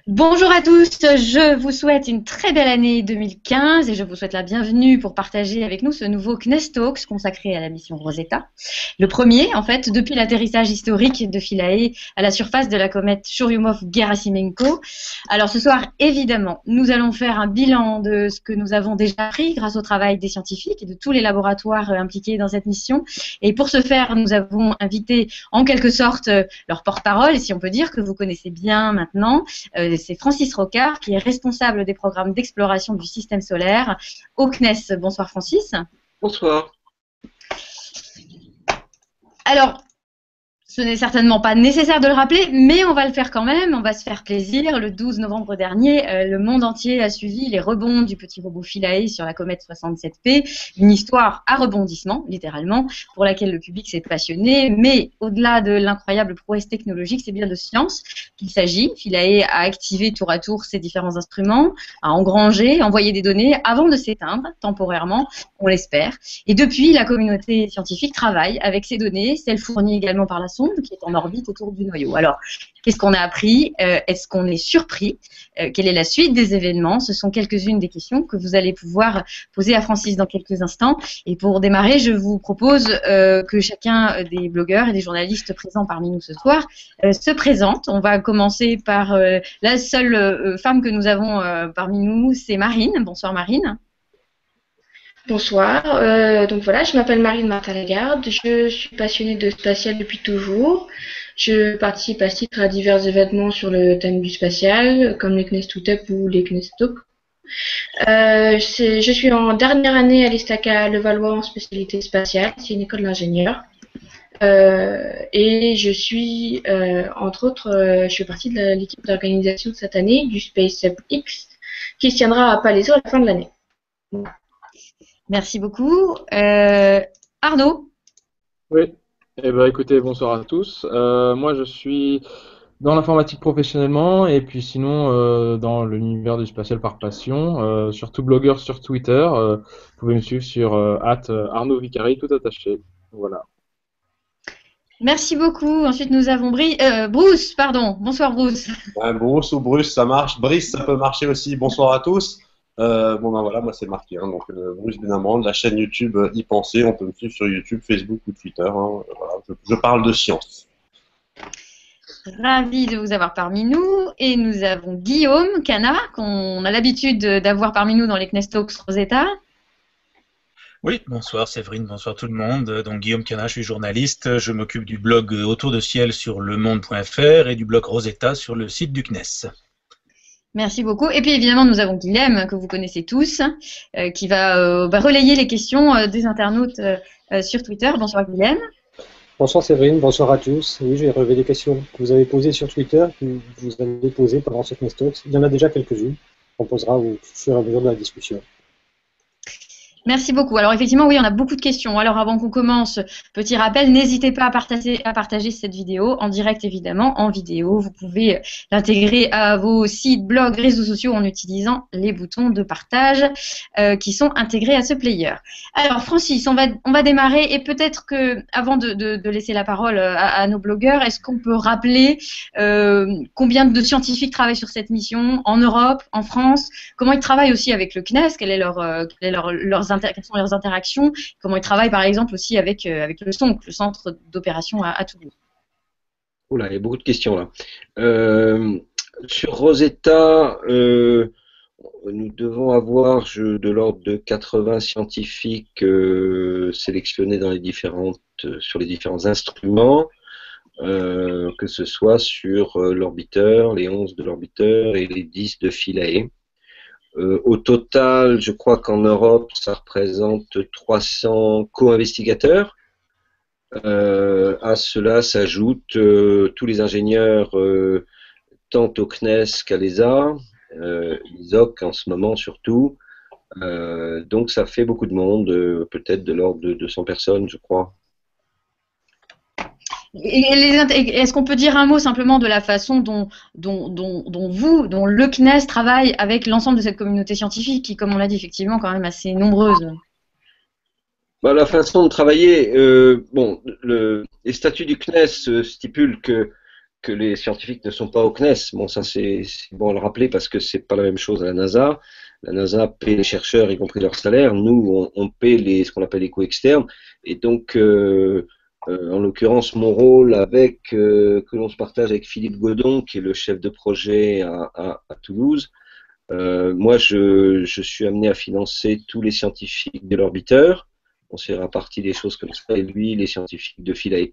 Bonjour à tous, je vous souhaite une très belle année 2015 et je vous souhaite la bienvenue pour partager avec nous ce nouveau CNES Talks consacré à la mission Rosetta. Le premier, en fait, depuis l'atterrissage historique de Philae à la surface de la comète Churyumov-Gerasimenko. Alors ce soir, évidemment, nous allons faire un bilan de ce que nous avons déjà appris grâce au travail des scientifiques et de tous les laboratoires impliqués dans cette mission. Et pour ce faire, nous avons invité en quelque sorte leur porte-parole, si on peut dire, que vous connaissez bien maintenant. C'est Francis Rocard qui est responsable des programmes d'exploration du système solaire au CNES. Bonsoir Francis. Bonsoir. Alors, ce n'est certainement pas nécessaire de le rappeler, mais on va le faire quand même, on va se faire plaisir. Le 12 novembre dernier, le monde entier a suivi les rebonds du petit robot Philae sur la comète 67P, une histoire à rebondissement, littéralement, pour laquelle le public s'est passionné, mais au-delà de l'incroyable prouesse technologique, c'est bien de science qu'il s'agit. Philae a activé tour à tour ses différents instruments, a engrangé, envoyé des données avant de s'éteindre, temporairement, on l'espère. Et depuis, la communauté scientifique travaille avec ces données, celles fournies également par la sonde qui est en orbite autour du noyau. Alors, qu'est-ce qu'on a appris? Est-ce qu'on est surpris? Quelle est la suite des événements? Ce sont quelques-unes des questions que vous allez pouvoir poser à Francis dans quelques instants. Et pour démarrer, je vous propose que chacun des blogueurs et des journalistes présents parmi nous ce soir se présente. On va commencer par la seule femme que nous avons parmi nous, c'est Marine. Bonsoir Marine. Bonsoir, donc voilà, je m'appelle Marine Martin-Lagarde, je suis passionnée de spatial depuis toujours. Je participe à ce titre à divers événements sur le thème du spatial, comme les CNES Tout Up ou les CNES Talk. Je suis en dernière année à l'ESTACA Levallois en spécialité spatiale, c'est une école d'ingénieurs. Et je suis, entre autres, je fais partie de l'équipe d'organisation de cette année du Space Up X, qui se tiendra à Palaiseau à la fin de l'année. Merci beaucoup. Arnaud? Oui, écoutez, bonsoir à tous. Moi, je suis dans l'informatique professionnellement et puis sinon dans l'univers du spatial par passion, surtout blogueur sur Twitter. Vous pouvez me suivre sur @Arnaud Vicari, tout attaché. Voilà. Merci beaucoup. Ensuite, nous avons Bruce, pardon. Bonsoir Bruce. Bruce ou Bruce, ça marche. Brice, ça peut marcher aussi. Bonsoir à tous. Voilà, moi c'est marqué, hein, donc Bruce Benamand, de la chaîne YouTube Y Penser, on peut me suivre sur YouTube, Facebook ou Twitter, hein, voilà, je parle de science. Ravi de vous avoir parmi nous, et nous avons Guillaume Cana, qu'on a l'habitude d'avoir parmi nous dans les CNES Talks Rosetta. Oui, bonsoir Séverine, bonsoir tout le monde. Donc Guillaume Cana, je suis journaliste, je m'occupe du blog Autour de Ciel sur lemonde.fr et du blog Rosetta sur le site du CNES. Merci beaucoup. Et puis évidemment, nous avons Guilhem, que vous connaissez tous, qui va relayer les questions des internautes sur Twitter. Bonsoir Guilhem. Bonsoir Séverine, bonsoir à tous. Oui, je vais relever des questions que vous avez posées sur Twitter, que vous avez posées pendant ce CNES Talks. Il y en a déjà quelques-unes qu'on posera au fur et à mesure de la discussion. Merci beaucoup. Alors effectivement, oui, on a beaucoup de questions. Alors avant qu'on commence, petit rappel, n'hésitez pas à partager cette vidéo en direct évidemment, en vidéo. Vous pouvez l'intégrer à vos sites, blogs, réseaux sociaux en utilisant les boutons de partage qui sont intégrés à ce player. Alors Francis, on va démarrer et peut-être que avant de laisser la parole à nos blogueurs, est-ce qu'on peut rappeler combien de scientifiques travaillent sur cette mission en Europe, en France, comment ils travaillent aussi avec le CNES, quelles sont leurs interactions, comment ils travaillent par exemple aussi avec le SONC, le centre d'opération à Toulouse. Oula, il y a beaucoup de questions là. Sur Rosetta, nous devons avoir de l'ordre de 80 scientifiques sélectionnés sur les différents instruments, que ce soit sur l'orbiteur, les 11 de l'orbiteur et les 10 de Philae. Au total, je crois qu'en Europe, ça représente 300 co-investigateurs. À cela s'ajoutent tous les ingénieurs, tant au CNES qu'à l'ESA, l'ISOC en ce moment surtout. Donc ça fait beaucoup de monde, peut-être de l'ordre de 200 personnes, je crois. Est-ce qu'on peut dire un mot simplement de la façon dont le CNES travaille avec l'ensemble de cette communauté scientifique qui, comme on l'a dit, effectivement, quand même assez nombreuse? La façon de travailler, les statuts du CNES stipulent que que les scientifiques ne sont pas au CNES. Bon, ça c'est bon à le rappeler parce que c'est pas la même chose à la NASA. La NASA paie les chercheurs, y compris leur salaire. Nous, on paie ce qu'on appelle les coûts externes. Et donc, en l'occurrence, mon rôle que l'on se partage avec Philippe Godon, qui est le chef de projet à Toulouse. Moi, je suis amené à financer tous les scientifiques de l'orbiteur. On s'est réparti des choses comme ça, et lui, les scientifiques de Philae.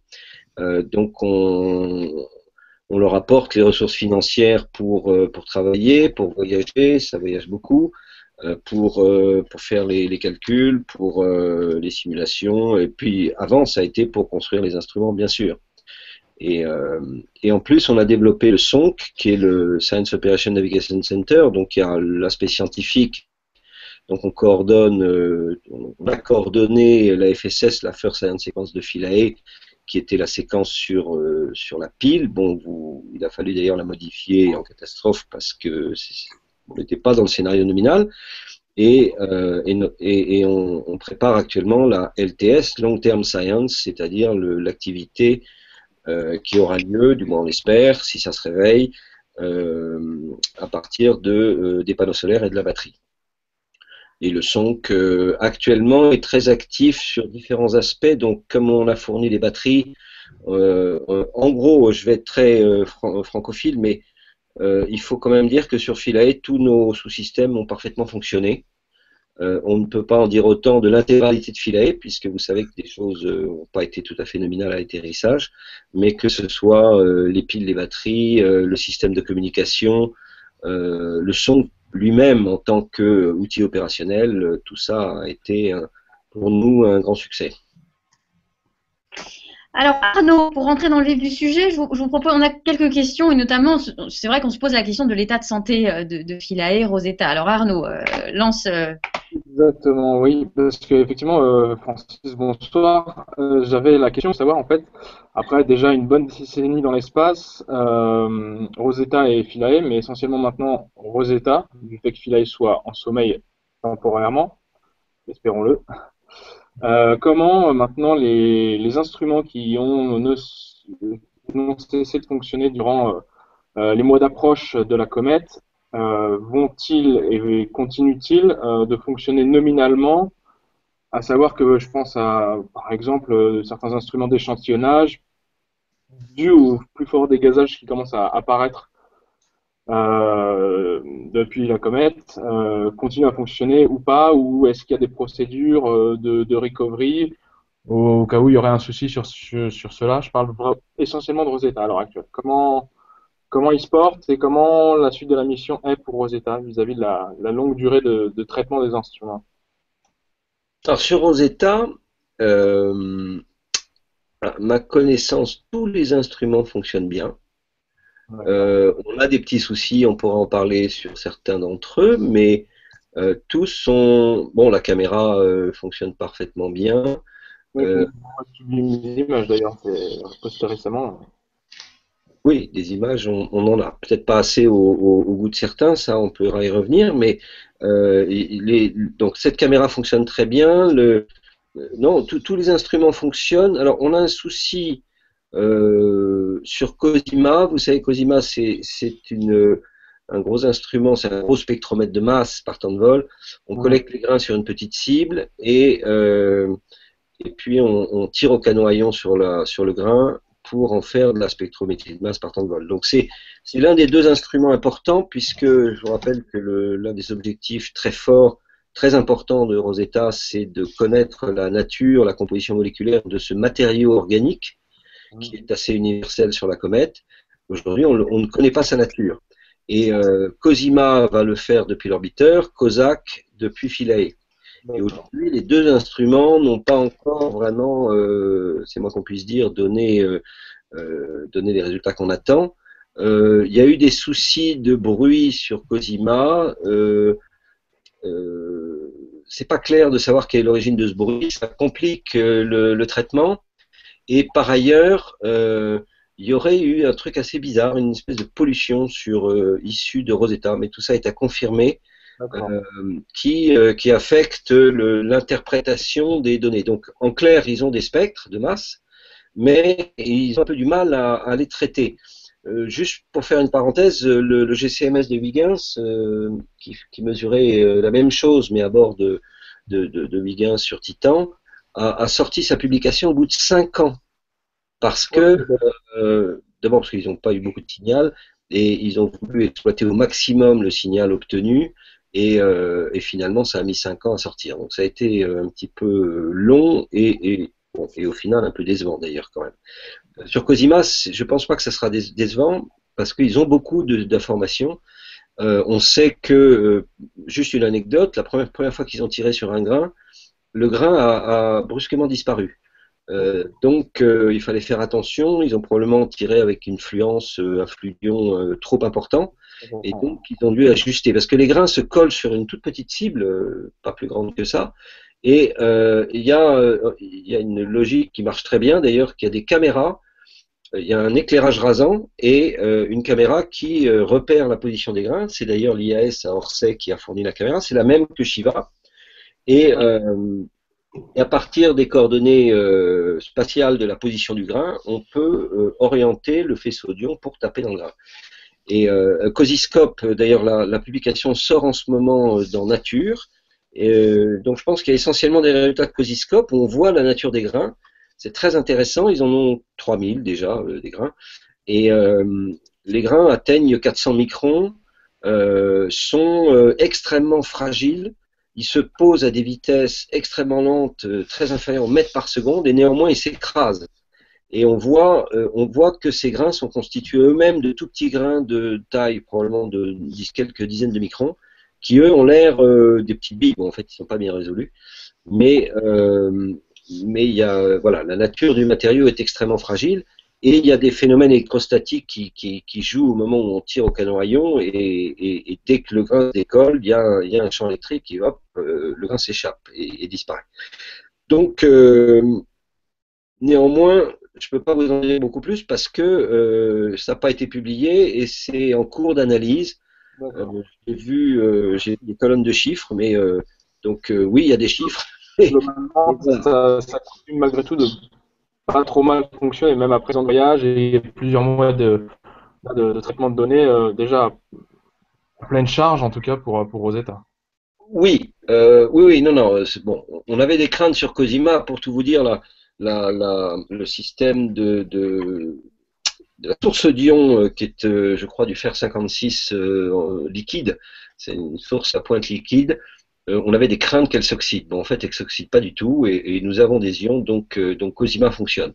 Donc, on leur apporte les ressources financières pour travailler, pour voyager, ça voyage beaucoup, pour faire les calculs, pour les simulations, et puis avant, ça a été pour construire les instruments, bien sûr. Et en plus, on a développé le SONC, qui est le Science Operation Navigation Center, donc il y a l'aspect scientifique. Donc on a coordonné la FSS, la First Science Sequence de Philae, qui était la séquence sur la pile. Bon, il a fallu d'ailleurs la modifier en catastrophe parce que on n'était pas dans le scénario nominal. Et on prépare actuellement la LTS, Long Term Science, c'est-à-dire l'activité qui aura lieu, du moins on l'espère, si ça se réveille, à partir des panneaux solaires et de la batterie. Et le SONC actuellement est très actif sur différents aspects. Donc, comme on a fourni les batteries, en gros, je vais être très francophile, mais il faut quand même dire que sur Philae, tous nos sous-systèmes ont parfaitement fonctionné. On ne peut pas en dire autant de l'intégralité de Philae, puisque vous savez que des choses n'ont pas été tout à fait nominales à l'atterrissage, mais que ce soit les piles, les batteries, le système de communication, le SONC lui-même en tant qu'outil opérationnel, tout ça a été pour nous un grand succès. Alors Arnaud, pour rentrer dans le vif du sujet, je vous propose, on a quelques questions et notamment, c'est vrai qu'on se pose la question de l'état de santé de Philae, Rosetta. Alors Arnaud, lance. Exactement, oui, parce qu'effectivement, Francis, bonsoir. J'avais la question de savoir, en fait, après déjà une bonne décennie dans l'espace, Rosetta et Philae, mais essentiellement maintenant Rosetta, du fait que Philae soit en sommeil temporairement, espérons-le. Comment maintenant les instruments qui n'ont cessé de fonctionner durant les mois d'approche de la comète vont-ils et continuent-ils de fonctionner nominalement, à savoir que je pense à, par exemple, certains instruments d'échantillonnage, dû au plus fort dégazage qui commence à apparaître depuis la comète, continuent à fonctionner ou pas, ou est-ce qu'il y a des procédures de recovery au cas où il y aurait un souci sur cela? Je parle essentiellement de Rosetta à l'heure actuelle. Comment il se porte et comment la suite de la mission est pour Rosetta vis-à-vis de la longue durée de traitement des instruments? Alors sur Rosetta, à ma connaissance, tous les instruments fonctionnent bien. On a des petits soucis, on pourra en parler sur certains d'entre eux, mais tous sont... Bon, la caméra fonctionne parfaitement bien. Oui, des images d'ailleurs, c'est posté récemment. Oui, des images, on en a. Peut-être pas assez au goût de certains, ça on pourra y revenir, mais donc cette caméra fonctionne très bien. Non, tous les instruments fonctionnent. Alors on a un souci sur Cosima. Vous savez, Cosima c'est un gros instrument, c'est un gros spectromètre de masse par temps de vol. On collecte les grains sur une petite cible et puis on tire au canon à ion sur le grain pour en faire de la spectrométrie de masse par temps de vol. Donc c'est l'un des deux instruments importants, puisque je vous rappelle que l'un des objectifs très forts, très importants de Rosetta, c'est de connaître la nature, la composition moléculaire de ce matériau organique qui est assez universel sur la comète. Aujourd'hui, on ne connaît pas sa nature. Et Cosima va le faire depuis l'orbiteur, COSAC depuis Philae. Et aujourd'hui, les deux instruments n'ont pas encore vraiment, c'est moi qu'on puisse dire, donné les résultats qu'on attend. Il y a eu des soucis de bruit sur Cosima. C'est pas clair de savoir quelle est l'origine de ce bruit. Ça complique le traitement. Et par ailleurs, il y aurait eu un truc assez bizarre, une espèce de pollution issue de Rosetta. Mais tout ça est à confirmer. Qui affecte l'interprétation des données. Donc, en clair, ils ont des spectres de masse, mais ils ont un peu du mal à les traiter. Juste pour faire une parenthèse, le GCMS de Huygens, qui mesurait la même chose, mais à bord de Huygens sur Titan, a sorti sa publication au bout de 5 ans. Parce que, d'abord parce qu'ils n'ont pas eu beaucoup de signal, et ils ont voulu exploiter au maximum le signal obtenu, et finalement ça a mis 5 ans à sortir. Donc ça a été un petit peu long, bon, et au final un peu décevant d'ailleurs quand même. Sur Cosima, je pense pas que ça sera décevant, parce qu'ils ont beaucoup d'informations. On sait que, juste une anecdote, la première fois qu'ils ont tiré sur un grain, le grain a brusquement disparu. Donc il fallait faire attention, ils ont probablement tiré avec une fluence, un fluidion trop important, et donc ils ont dû ajuster, parce que les grains se collent sur une toute petite cible, pas plus grande que ça, et il y a une logique qui marche très bien, d'ailleurs, qu'il y a des caméras, il y a un éclairage rasant et une caméra qui repère la position des grains. C'est d'ailleurs l'IAS à Orsay qui a fourni la caméra, c'est la même que Shiva, et à partir des coordonnées spatiales de la position du grain, on peut orienter le faisceau d'ion pour taper dans le grain. Et Cosiscope, d'ailleurs la publication sort en ce moment dans Nature, donc je pense qu'il y a essentiellement des résultats de Cosiscope où on voit la nature des grains. C'est très intéressant, ils en ont 3000 déjà, des grains, et les grains atteignent 400 microns, sont extrêmement fragiles. Ils se posent à des vitesses extrêmement lentes, très inférieures au mètre par seconde, et néanmoins ils s'écrasent. Et on voit que ces grains sont constitués eux-mêmes de tout petits grains de taille, probablement de quelques dizaines de microns, qui eux ont l'air des petites billes. Bon, en fait, ils ne sont pas bien résolus, mais il y a, voilà, la nature du matériau est extrêmement fragile. Et il y a des phénomènes électrostatiques qui jouent au moment où on tire au canon à ion, et dès que le grain décolle, il y a un champ électrique et hop, le grain s'échappe et disparaît. Donc, néanmoins, je ne peux pas vous en dire beaucoup plus parce que ça n'a pas été publié et c'est en cours d'analyse. J'ai des colonnes de chiffres, mais donc oui, il y a des chiffres. Ça continue malgré tout de pas trop mal fonctionne, et même après un voyage et plusieurs mois de traitement de données, déjà à pleine charge en tout cas pour Rosetta. Oui, oui, non, c'est bon. On avait des craintes sur Cosima, pour tout vous dire, le système de la source d'ion qui est, je crois, du fer 56 liquide. C'est une source à pointe liquide. On avait des craintes qu'elle s'oxyde. Bon, en fait, elle ne s'oxyde pas du tout, et nous avons des ions, donc Cosima fonctionne.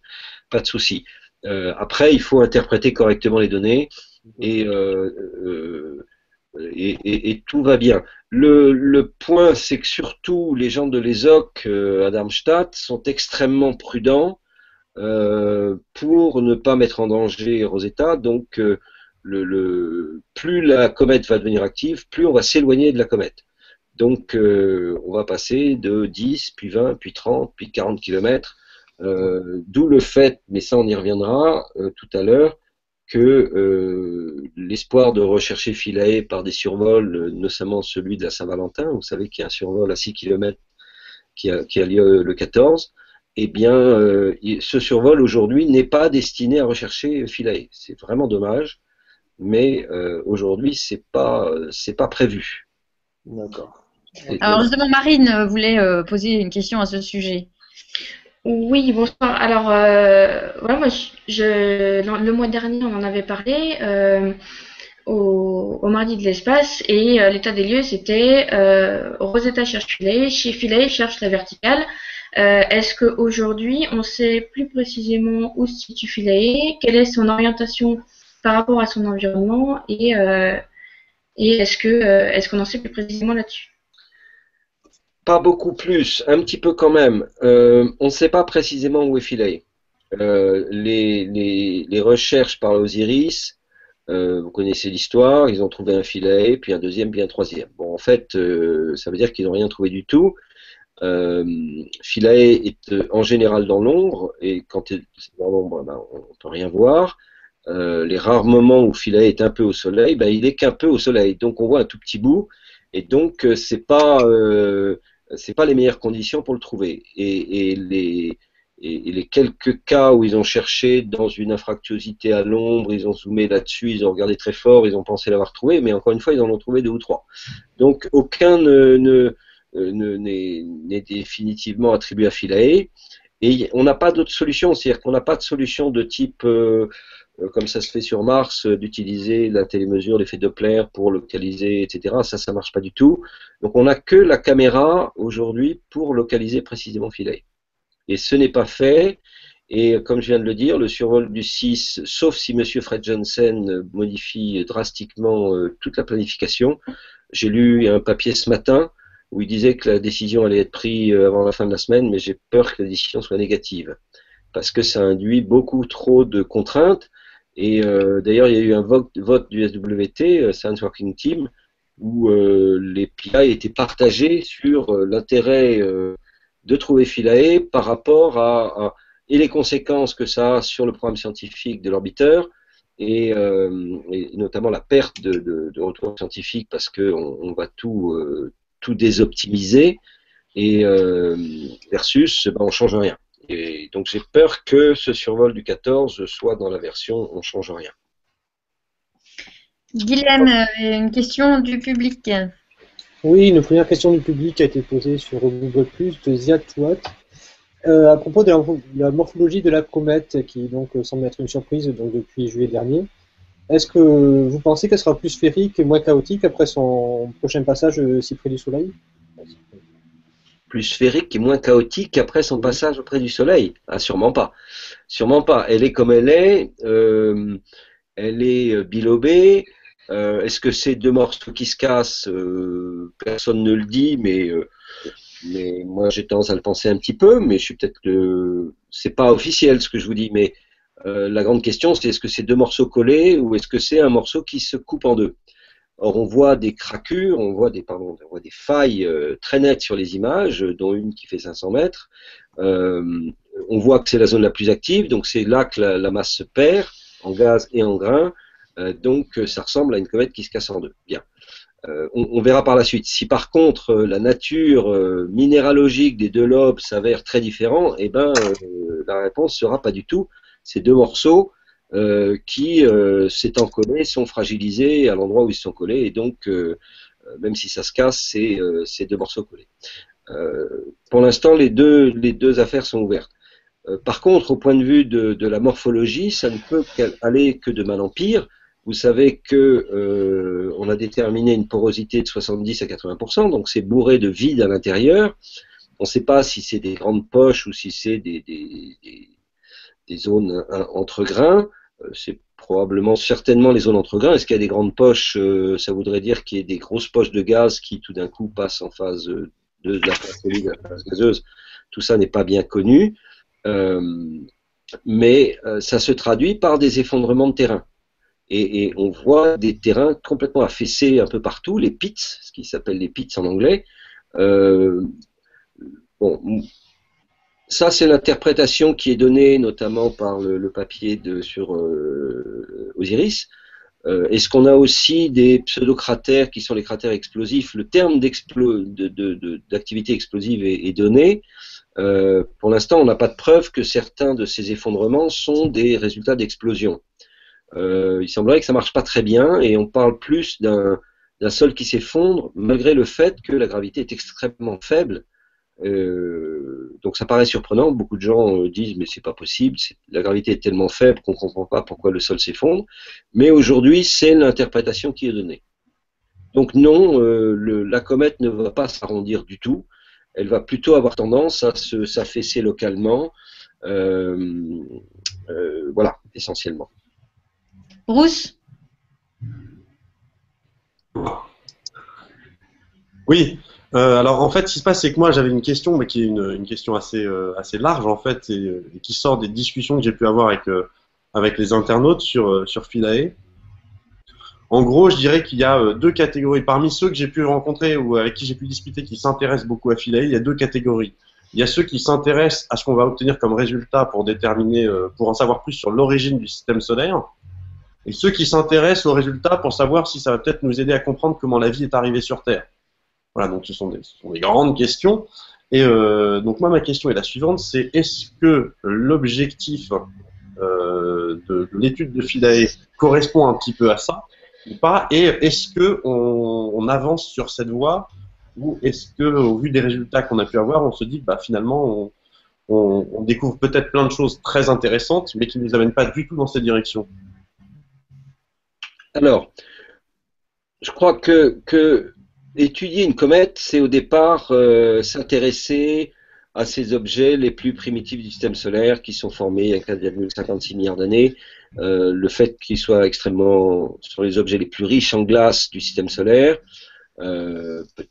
Pas de souci. Après, il faut interpréter correctement les données, et tout va bien. Le point, c'est que surtout les gens de l'ESOC à Darmstadt sont extrêmement prudents pour ne pas mettre en danger Rosetta. Donc, plus la comète va devenir active, plus on va s'éloigner de la comète. Donc, on va passer de 10, puis 20, puis 30, puis 40 km. D'où le fait, mais ça on y reviendra tout à l'heure, que l'espoir de rechercher Philae par des survols, notamment celui de la Saint-Valentin, vous savez qu'il y a un survol à 6 km qui a lieu le 14, eh bien, ce survol aujourd'hui n'est pas destiné à rechercher Philae. C'est vraiment dommage, mais aujourd'hui, c'est pas prévu. D'accord. Alors justement, Marine voulait poser une question à ce sujet. Oui, bonsoir. Alors, voilà, moi, le mois dernier, on en avait parlé au mardi de l'espace, et l'état des lieux, c'était Rosetta cherche Philae, chez Philae cherche la verticale. Est-ce qu'aujourd'hui, on sait plus précisément où se situe Philae, quelle est son orientation par rapport à son environnement, et est-ce qu'on en sait plus précisément là-dessus? Pas beaucoup plus, un petit peu quand même. On ne sait pas précisément où est Philae. Les recherches par l'Osiris, vous connaissez l'histoire, ils ont trouvé un Philae, puis un deuxième, puis un troisième. Bon, en fait, ça veut dire qu'ils n'ont rien trouvé du tout. Philae est en général dans l'ombre, et quand c'est dans l'ombre, ben, on ne peut rien voir. Les rares moments où Philae est un peu au soleil, ben, il est qu'un peu au soleil. Donc on voit un tout petit bout, et donc c'est pas les meilleures conditions pour le trouver. Et et les quelques cas où ils ont cherché dans une infractuosité à l'ombre, ils ont zoomé là-dessus, ils ont regardé très fort, ils ont pensé l'avoir trouvé, mais encore une fois, ils en ont trouvé 2 ou 3. Donc aucun n'est définitivement attribué à Philae. Et on n'a pas d'autre solution, c'est-à-dire qu'on n'a pas de solution de type, comme ça se fait sur Mars, d'utiliser la télémesure, l'effet Doppler pour localiser, etc. Ça marche pas du tout. Donc on n'a que la caméra aujourd'hui pour localiser précisément Philae. Et ce n'est pas fait. Et comme je viens de le dire, le survol du 6, sauf si M. Fred Jensen modifie drastiquement toute la planification. J'ai lu un papier ce matin où il disait que la décision allait être prise avant la fin de la semaine, mais j'ai peur que la décision soit négative, parce que ça induit beaucoup trop de contraintes. Et d'ailleurs, il y a eu un vote du SWT, Science Working Team, où les PI étaient partagés sur l'intérêt de trouver Philae par rapport et les conséquences que ça a sur le programme scientifique de l'orbiteur, et notamment la perte de retour scientifique, parce qu'on va tout désoptimiser, et versus on change rien. Et donc j'ai peur que ce survol du 14 soit dans la version on change rien. Guilhem, une question du public. Oui, une première question du public a été posée sur Google+, de Ziatouat, à propos de la morphologie de la comète, qui donc semble être une surprise donc, depuis juillet dernier. Est-ce que vous pensez qu'elle sera plus sphérique et moins chaotique après son prochain passage si près du Soleil? Plus sphérique et moins chaotique après son passage auprès du Soleil? Ah, sûrement pas. Sûrement pas. Elle est comme elle est bilobée. Est-ce que c'est 2 morceaux qui se cassent? Personne ne le dit, mais moi j'ai tendance à le penser un petit peu, mais je suis peut-être c'est pas officiel ce que je vous dis, mais la grande question c'est est-ce que c'est 2 morceaux collés ou est-ce que c'est un morceau qui se coupe en 2? Or on voit des craquures, on voit des failles très nettes sur les images, dont une qui fait 500 mètres. On voit que c'est la zone la plus active, donc c'est là que la masse se perd en gaz et en grains. Donc ça ressemble à une comète qui se casse en 2. Bien. On verra par la suite. Si par contre la nature minéralogique des 2 lobes s'avère très différente, eh ben la réponse sera pas du tout. Ces 2 morceaux qui, s'étant collés, sont fragilisés à l'endroit où ils sont collés, et donc même si ça se casse, c'est 2 morceaux collés. Pour l'instant, les deux affaires sont ouvertes. Par contre, au point de vue de la morphologie, ça ne peut aller que de mal en pire. Vous savez que on a déterminé une porosité de 70 à 80%, donc c'est bourré de vide à l'intérieur. On ne sait pas si c'est des grandes poches ou si c'est des zones entre grains. C'est probablement certainement les zones entre grains. Est-ce qu'il y a des grandes poches? Ça voudrait dire qu'il y a des grosses poches de gaz qui tout d'un coup passent en phase de la phase solide à la phase gazeuse. Tout ça n'est pas bien connu. Mais ça se traduit par des effondrements de terrain. Et on voit des terrains complètement affaissés un peu partout, les pits, ce qui s'appelle les pits en anglais. Bon, ça c'est l'interprétation qui est donnée notamment par le papier sur Osiris. Est-ce qu'on a aussi des pseudo-cratères qui sont les cratères explosifs? Le terme d'activité explosive est donné. Pour l'instant, on n'a pas de preuve que certains de ces effondrements sont des résultats d'explosion. Il semblerait que ça marche pas très bien et on parle plus d'un sol qui s'effondre malgré le fait que la gravité est extrêmement faible. Donc ça paraît surprenant. Beaucoup de gens disent mais c'est pas possible, la gravité est tellement faible qu'on comprend pas pourquoi le sol s'effondre. Mais aujourd'hui, c'est l'interprétation qui est donnée. Donc non, la comète ne va pas s'arrondir du tout. Elle va plutôt avoir tendance à s'affaisser localement. Voilà, essentiellement. Bruce? Oui. Alors en fait, ce qui se passe, c'est que moi j'avais une question, mais qui est une question assez large en fait, et qui sort des discussions que j'ai pu avoir avec les internautes sur Philae. En gros, je dirais qu'il y a 2 catégories. Parmi ceux que j'ai pu rencontrer ou avec qui j'ai pu discuter qui s'intéressent beaucoup à Philae, il y a 2 catégories. Il y a ceux qui s'intéressent à ce qu'on va obtenir comme résultat pour déterminer, pour en savoir plus sur l'origine du système solaire, et ceux qui s'intéressent aux résultats pour savoir si ça va peut-être nous aider à comprendre comment la vie est arrivée sur Terre. Voilà, donc ce sont des grandes questions. Et donc moi ma question est la suivante, c'est est-ce que l'objectif de l'étude de Philae correspond un petit peu à ça ou pas, et est-ce que on avance sur cette voie, ou est-ce que au vu des résultats qu'on a pu avoir, on se dit bah finalement on découvre peut-être plein de choses très intéressantes mais qui ne nous amènent pas du tout dans cette direction. Alors, je crois que étudier une comète, c'est au départ s'intéresser à ces objets les plus primitifs du système solaire qui sont formés il y a 4,56 milliards d'années. Le fait qu'ils soient extrêmement sur les objets les plus riches en glace du système solaire,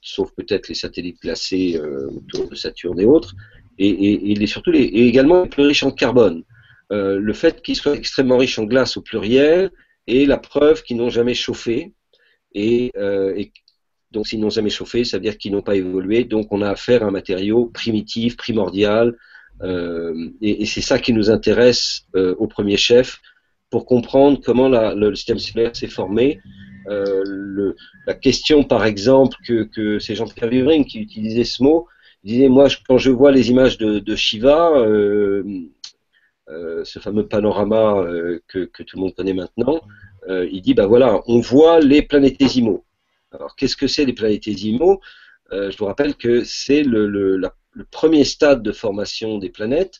sauf peut-être les satellites glacés autour de Saturne et autres, et surtout et également les plus riches en carbone. Le fait qu'ils soient extrêmement riches en glace au pluriel est la preuve qu'ils n'ont jamais chauffé. Et donc s'ils n'ont jamais chauffé, ça veut dire qu'ils n'ont pas évolué, donc on a affaire à un matériau primitif, primordial, et c'est ça qui nous intéresse au premier chef, pour comprendre comment le système solaire s'est formé. La question par exemple que c'est Jean-Pierre Vivring qui utilisait ce mot, il disait moi quand je vois les images de Shiva, ce fameux panorama que tout le monde connaît maintenant, il dit bah voilà, on voit les planétésimaux. Alors qu'est-ce que c'est les planétésimaux? Je vous rappelle que c'est le premier stade de formation des planètes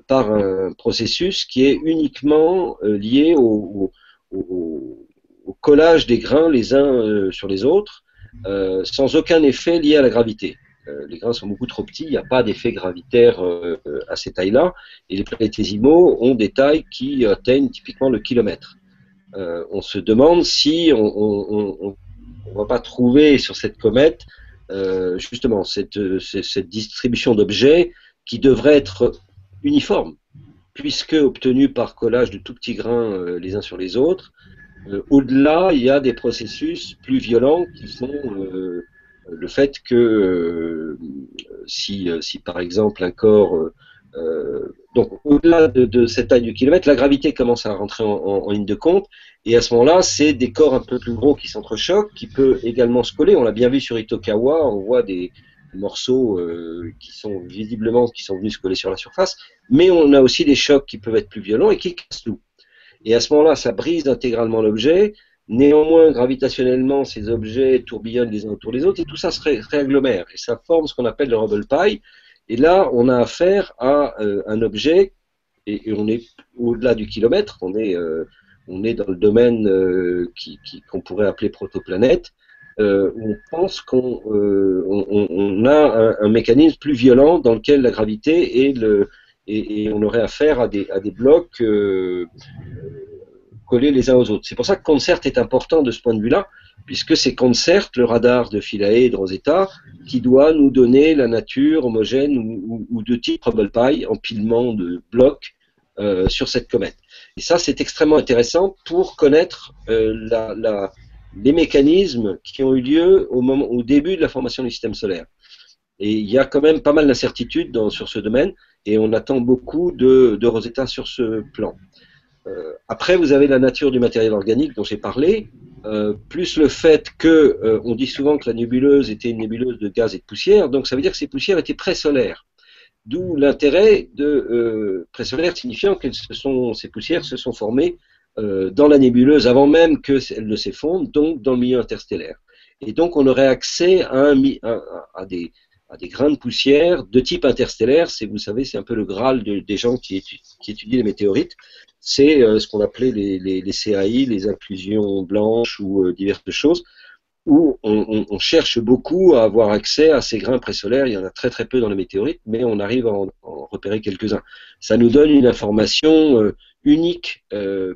par un processus qui est uniquement lié au collage des grains les uns sur les autres, sans aucun effet lié à la gravité. Les grains sont beaucoup trop petits, il n'y a pas d'effet gravitaire à ces tailles-là, et les planétésimaux ont des tailles qui atteignent typiquement le kilomètre. On se demande si on va pas trouver sur cette comète justement cette distribution d'objets qui devrait être uniforme, puisque obtenue par collage de tout petits grains les uns sur les autres. Au-delà, il y a des processus plus violents qui sont le fait que si par exemple un corps donc au-delà de cette taille du kilomètre, la gravité commence à rentrer en ligne de compte, et à ce moment-là, c'est des corps un peu plus gros qui s'entrechoquent, qui peuvent également se coller. On l'a bien vu sur Itokawa, on voit des morceaux qui sont visiblement qui sont venus se coller sur la surface, mais on a aussi des chocs qui peuvent être plus violents et qui cassent tout. Et à ce moment-là, ça brise intégralement l'objet. Néanmoins, gravitationnellement, ces objets tourbillonnent les uns autour des autres, et tout ça se réagglomère, et ça forme ce qu'on appelle le Hubble pie. Et là, on a affaire à un objet, et on est au-delà du kilomètre, on est dans le domaine qu'on pourrait appeler protoplanète, où on pense qu'on a un mécanisme plus violent dans lequel la gravité et on aurait affaire à des blocs collés les uns aux autres. C'est pour ça que CONSERT est important de ce point de vue-là, puisque c'est CONSERT, le radar de Philae et de Rosetta, qui doit nous donner la nature homogène ou de type Hubble pie, empilement de blocs sur cette comète. Et ça, c'est extrêmement intéressant pour connaître les mécanismes qui ont eu lieu au début de la formation du système solaire. Et il y a quand même pas mal d'incertitudes sur ce domaine, et on attend beaucoup de Rosetta sur ce plan. Après, vous avez la nature du matériel organique dont j'ai parlé, plus le fait que on dit souvent que la nébuleuse était une nébuleuse de gaz et de poussière, donc ça veut dire que ces poussières étaient présolaires. D'où l'intérêt de présolaire, signifiant que ces poussières se sont formées dans la nébuleuse avant même qu'elle ne s'effondre, donc dans le milieu interstellaire. Et donc on aurait accès à des grains de poussière de type interstellaire. Vous savez, c'est un peu le Graal des gens qui étudient les météorites. C'est ce qu'on appelait les CAI, les inclusions blanches ou diverses choses, où on cherche beaucoup à avoir accès à ces grains présolaires. Il y en a très très peu dans les météorites, mais on arrive à en repérer quelques-uns. Ça nous donne une information unique,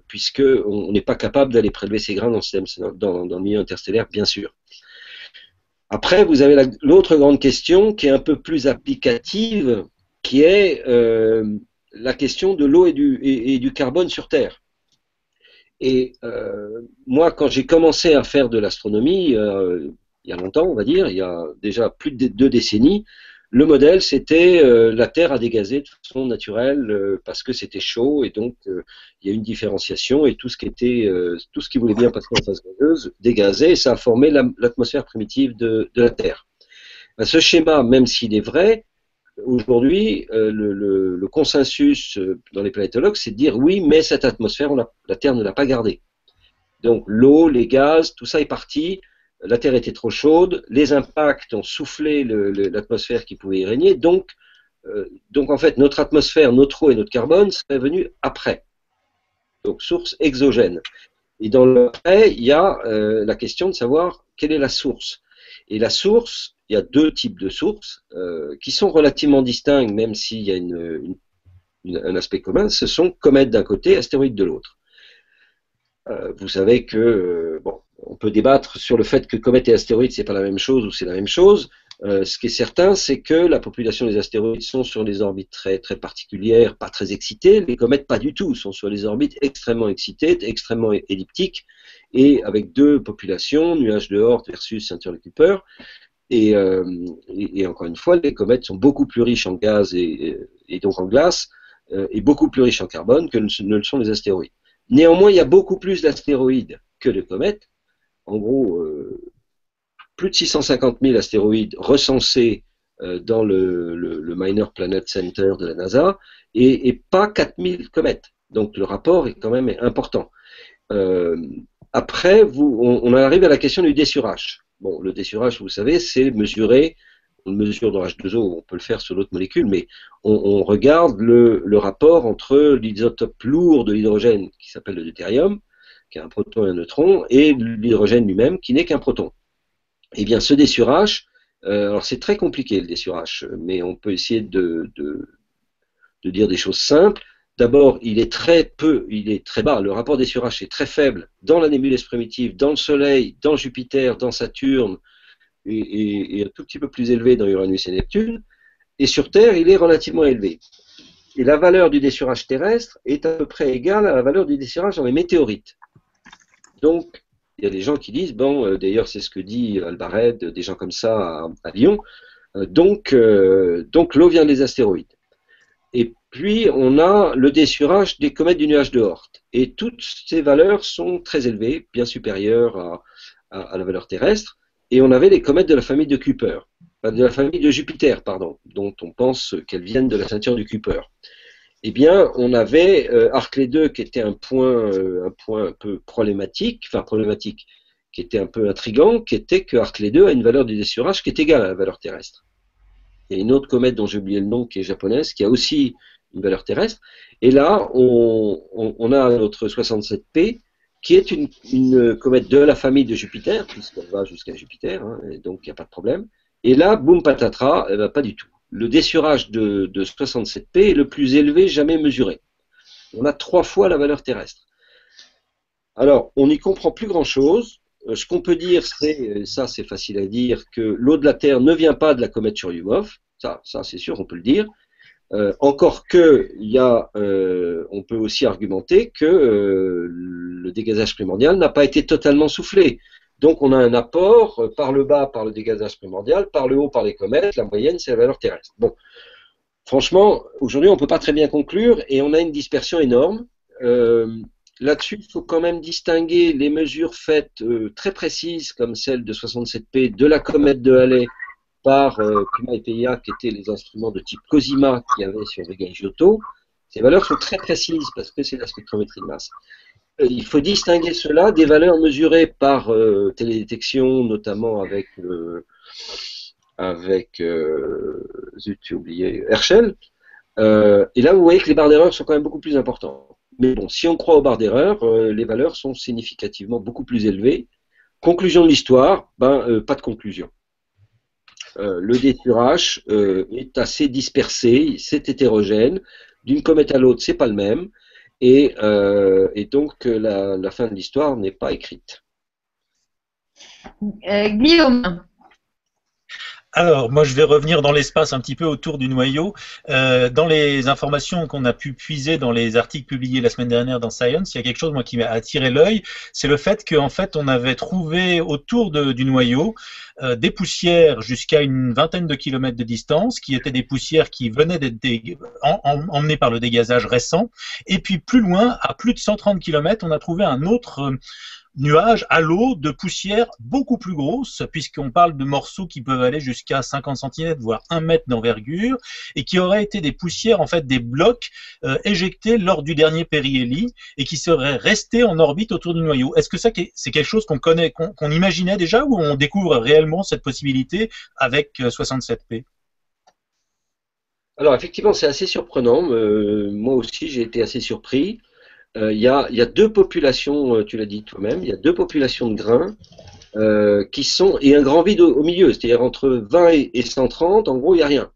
puisqu'on n'est pas capable d'aller prélever ces grains dans le milieu interstellaire, bien sûr. Après, vous avez l'autre grande question qui est un peu plus applicative, qui est la question de l'eau et du carbone sur Terre. Et moi, quand j'ai commencé à faire de l'astronomie, il y a longtemps, on va dire, il y a déjà plus de 2 décennies, le modèle, c'était la Terre a dégazé de façon naturelle parce que c'était chaud, et donc il y a une différenciation, et tout ce qui voulait bien passer en phase gazeuse dégazait, et ça a formé l'atmosphère primitive de la Terre. Ben, ce schéma, même s'il est vrai, aujourd'hui, le consensus dans les planétologues, c'est de dire oui, mais cette atmosphère, la Terre ne l'a pas gardée. Donc l'eau, les gaz, tout ça est parti. La Terre était trop chaude, les impacts ont soufflé l'atmosphère qui pouvait y régner. Donc en fait, notre atmosphère, notre eau et notre carbone seraient venus après. Donc source exogène. Et dans l'après, il y a la question de savoir quelle est la source. Et la source, il y a deux types de sources qui sont relativement distincts, même s'il y a un aspect commun. Ce sont comètes d'un côté, astéroïdes de l'autre. Vous savez que, bon, on peut débattre sur le fait que comètes et astéroïdes, c'est pas la même chose ou c'est la même chose. Ce qui est certain, c'est que la population des astéroïdes sont sur des orbites très, très particulières, pas très excitées. Les comètes, pas du tout, sont sur des orbites extrêmement excitées, extrêmement elliptiques, et avec deux populations, nuages de Oort versus ceinture de Kuiper. Et encore une fois, les comètes sont beaucoup plus riches en gaz et donc en glace, et beaucoup plus riches en carbone que ne le sont les astéroïdes. Néanmoins, il y a beaucoup plus d'astéroïdes que de comètes. En gros, plus de 650 000 astéroïdes recensés dans le Minor Planet Center de la NASA et pas 4 000 comètes. Donc le rapport est quand même important. Après, on arrive à la question du dessurage. Bon, le dessurage, vous savez, c'est mesurer, on le mesure dans H2O, on peut le faire sur d'autres molécules, mais on regarde le rapport entre l'isotope lourd de l'hydrogène, qui s'appelle le deutérium, qui a un proton et un neutron, et l'hydrogène lui-même, qui n'est qu'un proton. Eh bien, ce dessurage, alors c'est très compliqué le dessurage, mais on peut essayer de dire des choses simples. D'abord, il est très bas, le rapport dessurage est très faible dans la nébuleuse primitive, dans le Soleil, dans Jupiter, dans Saturne, et un tout petit peu plus élevé dans Uranus et Neptune, et sur Terre, il est relativement élevé. Et la valeur du dessurage terrestre est à peu près égale à la valeur du dessurage dans les météorites. Donc, il y a des gens qui disent, bon, d'ailleurs c'est ce que dit Albared, des gens comme ça à Lyon, donc l'eau vient des astéroïdes. Et puis on a le dessurage des comètes du nuage de Oort. Et toutes ces valeurs sont très élevées, bien supérieures à la valeur terrestre. Et on avait les comètes de la famille de Kuiper, de la famille de Jupiter, pardon, dont on pense qu'elles viennent de la ceinture du Kuiper. Eh bien, on avait Arclay 2 qui était un point un peu problématique, qui était un peu intrigant, qui était que Arclay 2 a une valeur du dessurage qui est égale à la valeur terrestre. Il y a une autre comète dont j'ai oublié le nom, qui est japonaise, qui a aussi une valeur terrestre. Et là, on a notre 67P, qui est une comète de la famille de Jupiter, puisqu'elle va jusqu'à Jupiter, hein, et donc il n'y a pas de problème. Et là, boum patatras, pas du tout. Le dessurage de 67P est le plus élevé jamais mesuré. On a 3 fois la valeur terrestre. Alors, on n'y comprend plus grand-chose. Ce qu'on peut dire, ça c'est facile à dire, que l'eau de la Terre ne vient pas de la comète Churyumov. Ça c'est sûr, on peut le dire. Encore que, on peut aussi argumenter que le dégazage primordial n'a pas été totalement soufflé. Donc on a un apport par le bas par le dégazage primordial, par le haut par les comètes, la moyenne c'est la valeur terrestre. Bon, franchement, aujourd'hui on ne peut pas très bien conclure et on a une dispersion énorme. Là-dessus, il faut quand même distinguer les mesures faites très précises comme celle de 67P de la comète de Halley par Puma et Peia, qui étaient les instruments de type Cosima qu'il y avait sur Vega et Giotto. Ces valeurs sont très précises parce que c'est la spectrométrie de masse. Il faut distinguer cela des valeurs mesurées par télédétection, notamment avec zut, j'ai oublié, Herschel. Et là, vous voyez que les barres d'erreur sont quand même beaucoup plus importantes. Mais bon, si on croit aux barres d'erreur, les valeurs sont significativement beaucoup plus élevées. Conclusion de l'histoire, pas de conclusion. Le dessurage est assez dispersé, c'est hétérogène. D'une comète à l'autre, c'est pas le même. Et donc, la fin de l'histoire n'est pas écrite. Guillaume. Alors, moi, je vais revenir dans l'espace un petit peu autour du noyau. Dans les informations qu'on a pu puiser dans les articles publiés la semaine dernière dans Science, il y a quelque chose, moi, qui m'a attiré l'œil. C'est le fait qu'en fait, on avait trouvé autour du noyau des poussières jusqu'à une vingtaine de kilomètres de distance, qui étaient des poussières qui venaient d'être emmenées par le dégazage récent. Et puis, plus loin, à plus de 130 kilomètres, on a trouvé un autre nuage, halo de poussière beaucoup plus grosse, puisqu'on parle de morceaux qui peuvent aller jusqu'à 50 cm, voire 1 mètre d'envergure, et qui auraient été des poussières, en fait des blocs éjectés lors du dernier périhélie, et qui seraient restés en orbite autour du noyau. Est-ce que ça, c'est quelque chose qu'on connaît, qu'on imaginait déjà, ou on découvre réellement cette possibilité avec 67P? Alors effectivement, c'est assez surprenant. Moi aussi, j'ai été assez surpris. Il y a deux populations, tu l'as dit toi-même, il y a deux populations de grains qui sont, et un grand vide au milieu, c'est-à-dire entre 20 et 130, en gros, il n'y a rien.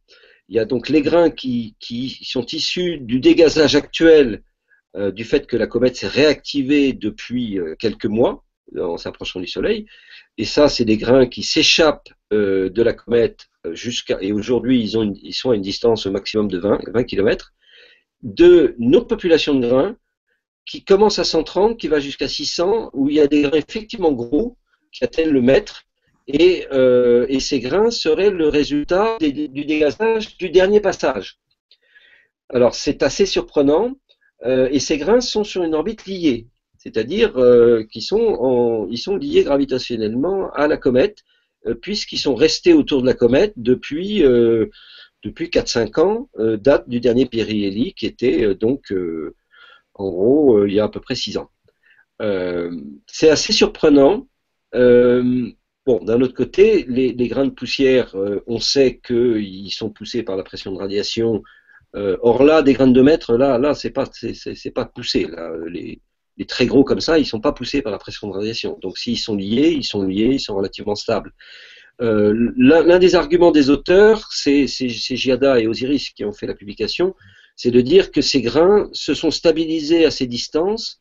Il y a donc les grains qui sont issus du dégazage actuel du fait que la comète s'est réactivée depuis quelques mois en s'approchant du Soleil. Et ça, c'est des grains qui s'échappent de la comète et aujourd'hui, ils sont à une distance au maximum de 20 km, de notre population de grains qui commence à 130, qui va jusqu'à 600, où il y a des grains effectivement gros qui atteignent le mètre, et ces grains seraient le résultat du dégazage du dernier passage. Alors c'est assez surprenant, et ces grains sont sur une orbite liée, c'est-à-dire qu'ils sont liés gravitationnellement à la comète, puisqu'ils sont restés autour de la comète depuis 4-5 ans, date du dernier périhélie, qui était en gros il y a à peu près 6 ans. C'est assez surprenant. Bon, d'un autre côté, les grains de poussière, on sait qu'ils sont poussés par la pression de radiation. Or là, des grains de 2 mètres, là, c'est pas poussé. Là, les très gros comme ça, ils sont pas poussés par la pression de radiation. Donc, s'ils sont liés, ils sont relativement stables. L'un des arguments des auteurs, c'est Giada et Osiris qui ont fait la publication, c'est de dire que ces grains se sont stabilisés à ces distances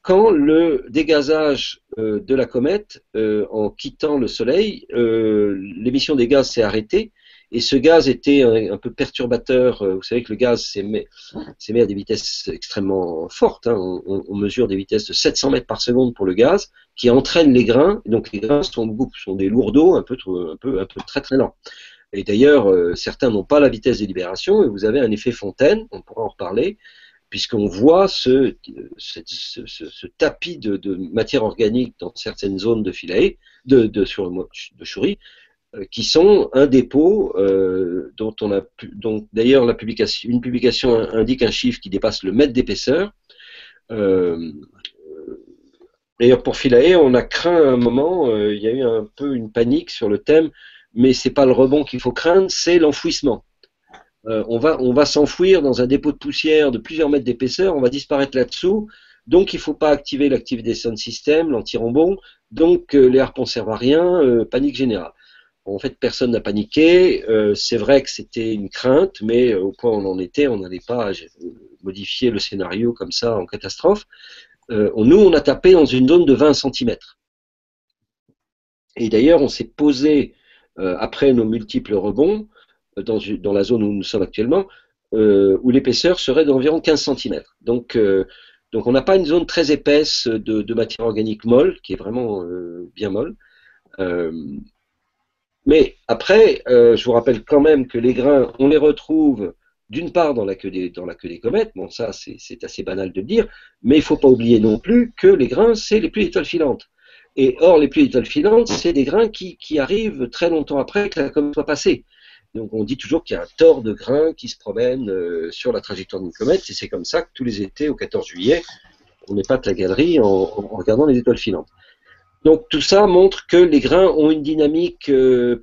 quand le dégazage de la comète, en quittant le Soleil, l'émission des gaz s'est arrêtée, et ce gaz était un peu perturbateur. Vous savez que le gaz s'émet à des vitesses extrêmement fortes, hein. On mesure des vitesses de 700 mètres par seconde pour le gaz, qui entraînent les grains. Donc les grains sont des lourdeaux un peu très très lents. Et d'ailleurs, certains n'ont pas la vitesse de libération, et vous avez un effet fontaine, on pourra en reparler, puisqu'on voit ce tapis de matière organique dans certaines zones de Philae, de Shuri, qui sont un dépôt dont d'ailleurs une publication indique un chiffre qui dépasse le mètre d'épaisseur. D'ailleurs pour Philae, on a craint à un moment, il y a eu un peu une panique sur le thème, mais c'est pas le rebond qu'il faut craindre, c'est l'enfouissement. On va s'enfouir dans un dépôt de poussière de plusieurs mètres d'épaisseur, on va disparaître là-dessous, donc il ne faut pas activer l'Active Descent System, l'anti-rebond, donc les harpons ne servent à rien, panique générale. Bon, en fait, personne n'a paniqué, c'est vrai que c'était une crainte, mais au point où on en était, on n'allait pas modifier le scénario comme ça en catastrophe. Nous, on a tapé dans une zone de 20 cm. Et d'ailleurs, on s'est posé, après nos multiples rebonds, dans la zone où nous sommes actuellement, où l'épaisseur serait d'environ 15 cm. Donc on n'a pas une zone très épaisse de matière organique molle, qui est vraiment bien molle. Mais après, je vous rappelle quand même que les grains, on les retrouve d'une part dans la queue des comètes, bon ça c'est assez banal de le dire, mais il ne faut pas oublier non plus que les grains, c'est les pluies d'étoiles filantes. Et or, les pluies d'étoiles filantes, c'est des grains qui arrivent très longtemps après que la comète soit passée. Donc on dit toujours qu'il y a un tore de grains qui se promène sur la trajectoire d'une comète, et c'est comme ça que tous les étés, au 14 juillet, on épate la galerie en regardant les étoiles filantes. Donc tout ça montre que les grains ont une dynamique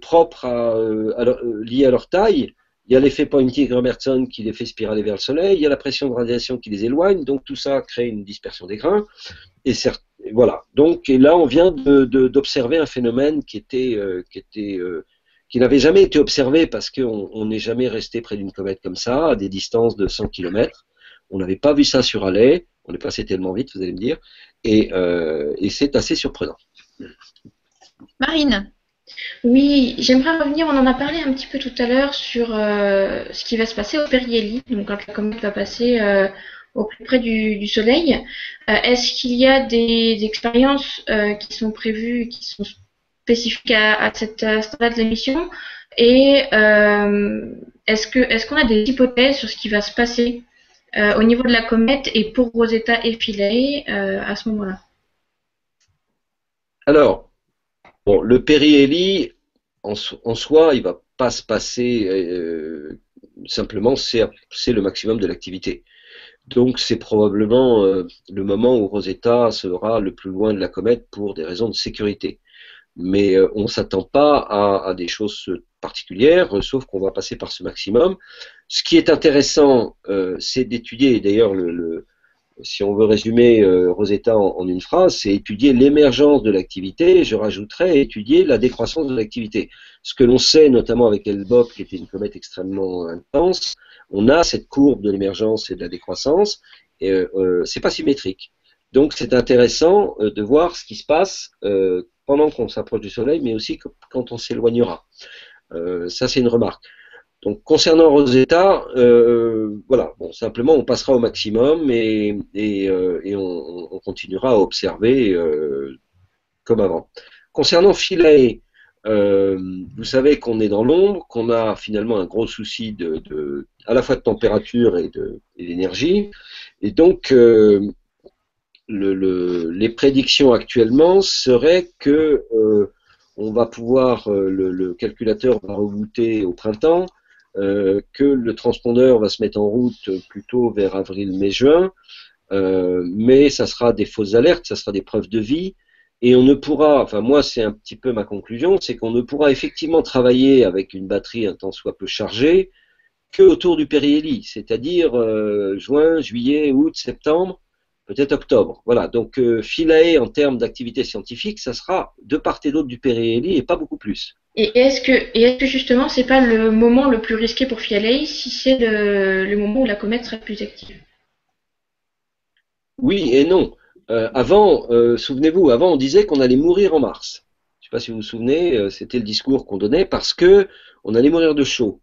propre liée à leur taille. Il y a l'effet Poynting-Robertson qui les fait spiraler vers le Soleil, il y a la pression de radiation qui les éloigne, donc tout ça crée une dispersion des grains. Et voilà. Donc et là on vient d'observer un phénomène qui n'avait jamais été observé parce qu'on n'est jamais resté près d'une comète comme ça, à des distances de 100 km. On n'avait pas vu ça sur Halley, on est passé tellement vite, vous allez me dire, et c'est assez surprenant. Marine. Oui, j'aimerais revenir, on en a parlé un petit peu tout à l'heure sur ce qui va se passer au périhélie, donc quand la comète va passer au plus près du Soleil. Est-ce qu'il y a des expériences qui sont prévues, qui sont spécifiques à cette stade de l'émission, et est-ce qu'on a des hypothèses sur ce qui va se passer au niveau de la comète et pour Rosetta et Philae à ce moment-là? Alors, bon, le périhélie, en soi, il va pas se passer simplement, c'est le maximum de l'activité. Donc c'est probablement le moment où Rosetta sera le plus loin de la comète pour des raisons de sécurité. Mais on ne s'attend pas à des choses particulières, sauf qu'on va passer par ce maximum. Ce qui est intéressant, c'est d'étudier, et d'ailleurs si on veut résumer Rosetta en une phrase, c'est étudier l'émergence de l'activité, je rajouterais étudier la décroissance de l'activité. Ce que l'on sait, notamment avec L-BOP, qui était une comète extrêmement intense, on a cette courbe de l'émergence et de la décroissance, et c'est pas symétrique. Donc c'est intéressant de voir ce qui se passe pendant qu'on s'approche du Soleil, mais aussi quand on s'éloignera. Ça c'est une remarque. Donc concernant Rosetta, voilà, bon, simplement on passera au maximum et on continuera à observer comme avant. Concernant Philae, vous savez qu'on est dans l'ombre, qu'on a finalement un gros souci à la fois de température et d'énergie, et donc les prédictions actuellement seraient que on va pouvoir, le calculateur va rebooter au printemps, que le transpondeur va se mettre en route plutôt vers avril, mai, juin, mais ça sera des fausses alertes, ça sera des preuves de vie, et on ne pourra, enfin moi c'est un petit peu ma conclusion, c'est qu'on ne pourra effectivement travailler avec une batterie un tant soit peu chargée que autour du périhélie, c'est-à-dire juin, juillet, août, septembre, peut-être octobre. Voilà, donc Philae en termes d'activité scientifique, ça sera de part et d'autre du périhélie et pas beaucoup plus. Et est-ce que justement c'est pas le moment le plus risqué pour Philae si c'est le moment où la comète sera plus active? Oui et non. Avant, souvenez-vous, avant on disait qu'on allait mourir en mars. Je ne sais pas si vous vous souvenez, c'était le discours qu'on donnait parce que on allait mourir de chaud.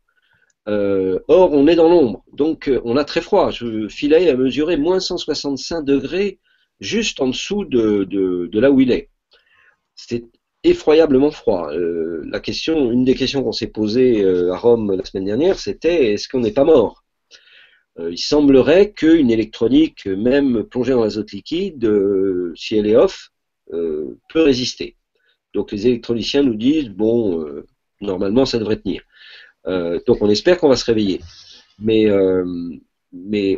Or, on est dans l'ombre, donc on a très froid. Philae a mesuré moins 165 degrés juste en dessous de là où il est. C'était effroyablement froid. Une des questions qu'on s'est posées à Rome la semaine dernière, c'était est-ce qu'on n'est pas mort? Il semblerait qu'une électronique, même plongée en azote liquide, si elle est off, peut résister. Donc les électroniciens nous disent bon, normalement ça devrait tenir. Donc on espère qu'on va se réveiller. Mais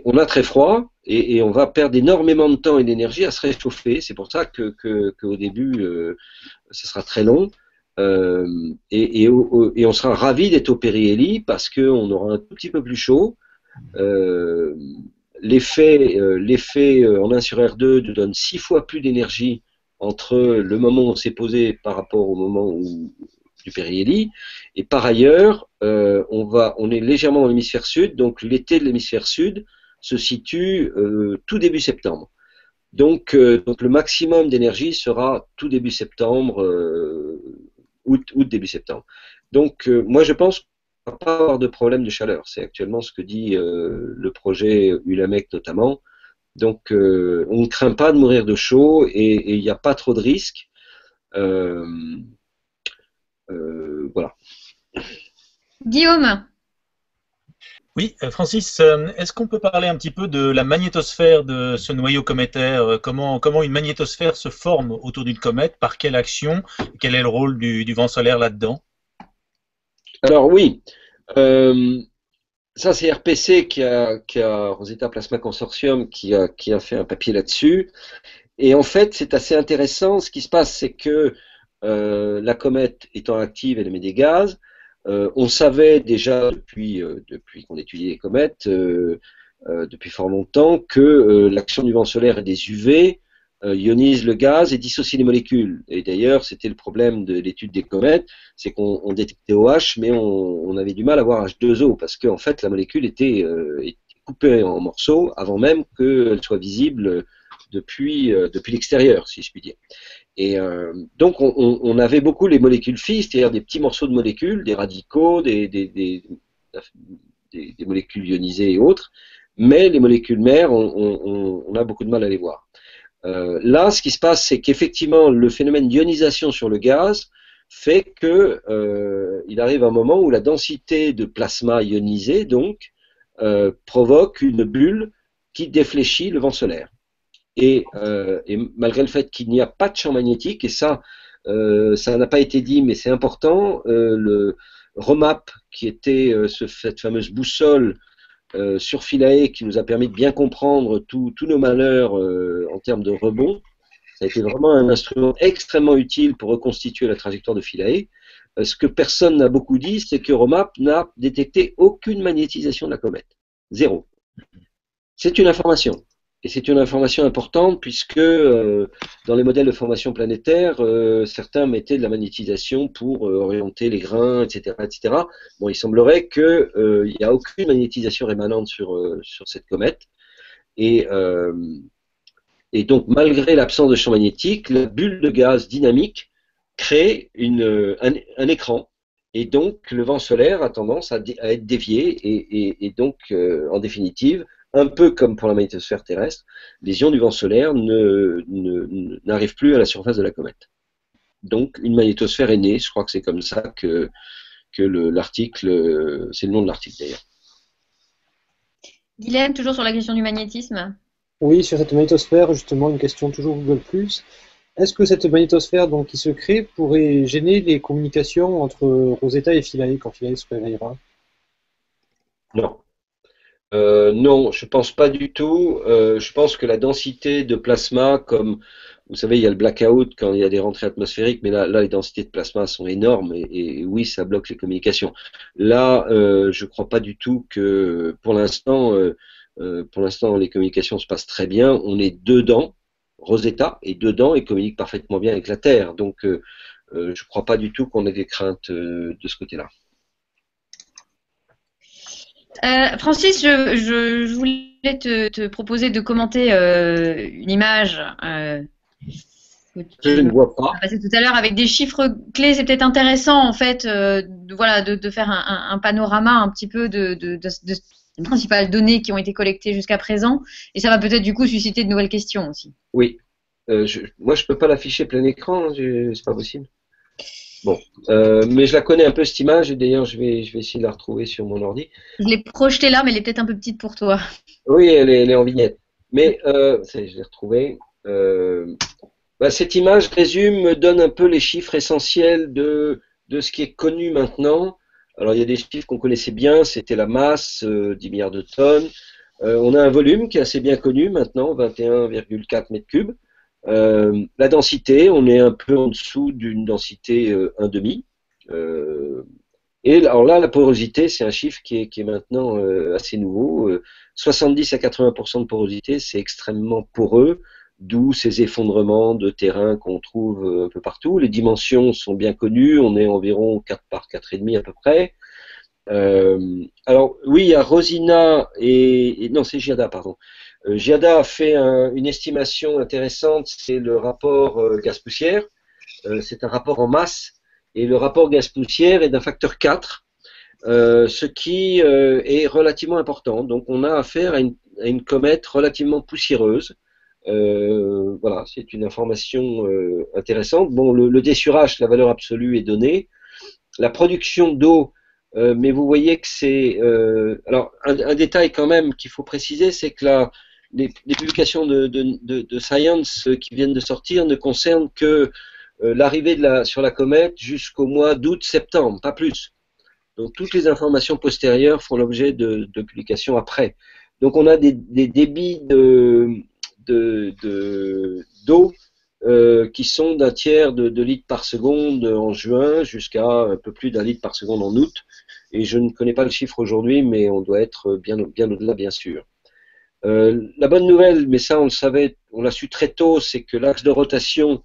on a très froid et on va perdre énormément de temps et d'énergie à se réchauffer. C'est pour ça qu'au début, ce sera très long. Et on sera ravi d'être au périhélie parce qu'on aura un tout petit peu plus chaud. L'effet en 1 sur R2 nous donne 6 fois plus d'énergie entre le moment où on s'est posé par rapport au moment du périhélie. Et par ailleurs, on est légèrement dans l'hémisphère sud, donc l'été de l'hémisphère sud se situe tout début septembre. Donc le maximum d'énergie sera tout début septembre, août début septembre. Donc moi je pense qu'on ne va pas avoir de problème de chaleur. C'est actuellement ce que dit le projet Ulamec notamment. Donc on ne craint pas de mourir de chaud et il n'y a pas trop de risques. Voilà. Guillaume. Oui, Francis, est-ce qu'on peut parler un petit peu de la magnétosphère de ce noyau cométaire? Comment une magnétosphère se forme autour d'une comète? Par quelle action? Quel est le rôle du vent solaire là-dedans? Alors oui, ça c'est RPC qui a Rosetta Plasma Consortium qui a fait un papier là-dessus. Et en fait, c'est assez intéressant. Ce qui se passe, c'est que la comète étant active, elle émet des gaz. On savait déjà depuis qu'on étudiait les comètes, depuis fort longtemps, que l'action du vent solaire et des UV ionise le gaz et dissocie les molécules. Et d'ailleurs, c'était le problème de l'étude des comètes, c'est qu'on détectait OH, mais on avait du mal à voir H2O, parce qu'en fait, la molécule était coupée en morceaux avant même qu'elle soit visible depuis l'extérieur, si je puis dire. Et donc on avait beaucoup les molécules filles, c'est-à-dire des petits morceaux de molécules, des radicaux, des molécules ionisées et autres, mais les molécules mères, on a beaucoup de mal à les voir. Là, ce qui se passe, c'est qu'effectivement, le phénomène d'ionisation sur le gaz fait que il arrive un moment où la densité de plasma ionisé donc provoque une bulle qui défléchit le vent solaire. et malgré le fait qu'il n'y a pas de champ magnétique, et ça n'a pas été dit, mais c'est important, le Remap, qui était cette fameuse boussole sur Philae qui nous a permis de bien comprendre tous nos malheurs en termes de rebond, ça a été vraiment un instrument extrêmement utile pour reconstituer la trajectoire de Philae. Ce que personne n'a beaucoup dit, c'est que Remap n'a détecté aucune magnétisation de la comète. Zéro. C'est une information. Et c'est une information importante puisque dans les modèles de formation planétaire, certains mettaient de la magnétisation pour orienter les grains, etc., etc. Bon, il semblerait qu'il n'y a aucune magnétisation rémanente sur cette comète. Et donc, malgré l'absence de champ magnétique, la bulle de gaz dynamique crée un écran. Et donc, le vent solaire a tendance à être dévié. Et donc, en définitive, un peu comme pour la magnétosphère terrestre, les ions du vent solaire n'arrivent plus à la surface de la comète. Donc, une magnétosphère est née. Je crois que c'est comme ça que l'article, c'est le nom de l'article d'ailleurs. Guylaine, toujours sur la question du magnétisme. Oui, sur cette magnétosphère, justement, une question toujours Google+. Est-ce que cette magnétosphère donc, qui se crée pourrait gêner les communications entre Rosetta et Philae quand Philae se réveillera? Non. Non, je pense pas du tout. Je pense que la densité de plasma, comme vous savez, il y a le blackout quand il y a des rentrées atmosphériques, mais là les densités de plasma sont énormes et oui, ça bloque les communications. Là, je crois pas du tout que pour l'instant, les communications se passent très bien. On est dedans, Rosetta est dedans et communique parfaitement bien avec la Terre. Donc, je crois pas du tout qu'on ait des craintes de ce côté-là. Francis, je voulais te proposer de commenter une image que Je ne vois pas. as passée tout à l'heure avec des chiffres clés. C'est peut-être intéressant en fait de faire un panorama un petit peu des principales données qui ont été collectées jusqu'à présent. Et ça va peut-être du coup susciter de nouvelles questions aussi. Oui. Moi, je peux pas l'afficher plein écran, hein, c'est pas possible. Bon, mais je la connais un peu cette image et d'ailleurs je vais essayer de la retrouver sur mon ordi. Je l'ai projetée là, mais elle est peut-être un peu petite pour toi. Oui, elle est en vignette. Mais ça y est, je l'ai retrouvée. Cette image me donne un peu les chiffres essentiels de ce qui est connu maintenant. Alors il y a des chiffres qu'on connaissait bien, c'était la masse, 10 milliards de tonnes. On a un volume qui est assez bien connu maintenant, 21,4 mètres cubes. La densité, on est un peu en dessous d'une densité 1,5. Et alors là, la porosité, c'est un chiffre qui est maintenant assez nouveau. 70 à 80% de porosité, c'est extrêmement poreux, d'où ces effondrements de terrain qu'on trouve un peu partout. Les dimensions sont bien connues, on est environ 4 par 4,5 à peu près. Alors oui, il y a Rosina non, c'est Giada, pardon. Giada a fait une estimation intéressante, c'est le rapport gaz-poussière. C'est un rapport en masse, et le rapport gaz-poussière est d'un facteur 4, ce qui est relativement important. Donc on a affaire à une comète relativement poussiéreuse. Voilà, c'est une information intéressante. Bon, le dessurage, la valeur absolue est donnée. La production d'eau, mais vous voyez que c'est... alors, un détail quand même qu'il faut préciser, c'est que les publications de Science qui viennent de sortir ne concernent que l'arrivée sur la comète jusqu'au mois d'août-septembre, pas plus. Donc toutes les informations postérieures font l'objet de publications après. Donc on a des débits d'eau qui sont d'un tiers de litres par seconde en juin jusqu'à un peu plus d'1 litre par seconde en août. Et je ne connais pas le chiffre aujourd'hui, mais on doit être bien au-delà, bien sûr. La bonne nouvelle, mais ça on le savait, on l'a su très tôt, c'est que l'axe de rotation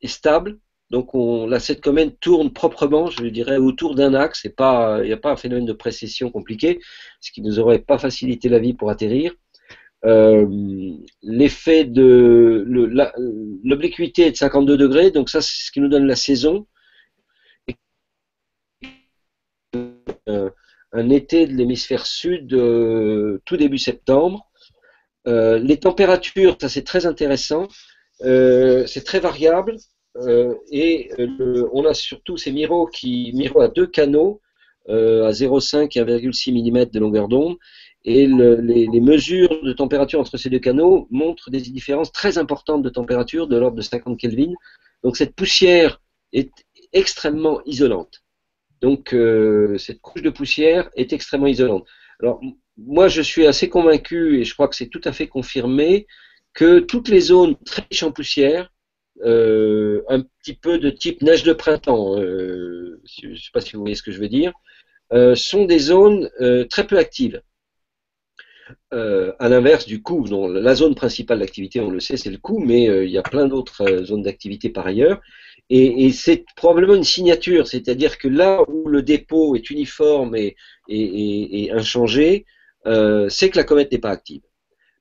est stable. Donc cette comète tourne proprement, je dirais, autour d'un axe. Il n'y a pas un phénomène de précession compliqué, ce qui ne nous aurait pas facilité la vie pour atterrir. L'effet de l'obliquité est de 52 degrés, donc ça c'est ce qui nous donne la saison. Un été de l'hémisphère sud, tout début septembre. Les températures, ça c'est très intéressant, c'est très variable, et on a surtout ces Miro à 2 canaux, à 0,5 et 1,6 mm de longueur d'onde, Et les mesures de température entre ces deux canaux montrent des différences très importantes de température de l'ordre de 50 Kelvin. Donc cette poussière est extrêmement isolante. Donc cette couche de poussière est extrêmement isolante. Alors moi je suis assez convaincu, et je crois que c'est tout à fait confirmé, que toutes les zones très riches en poussière, un petit peu de type neige de printemps, je ne sais pas si vous voyez ce que je veux dire, sont des zones très peu actives. À l'inverse du coup, la zone principale d'activité, on le sait, c'est le coup, mais il y a plein d'autres zones d'activité par ailleurs. Et c'est probablement une signature, c'est-à-dire que là où le dépôt est uniforme et inchangé, c'est que la comète n'est pas active.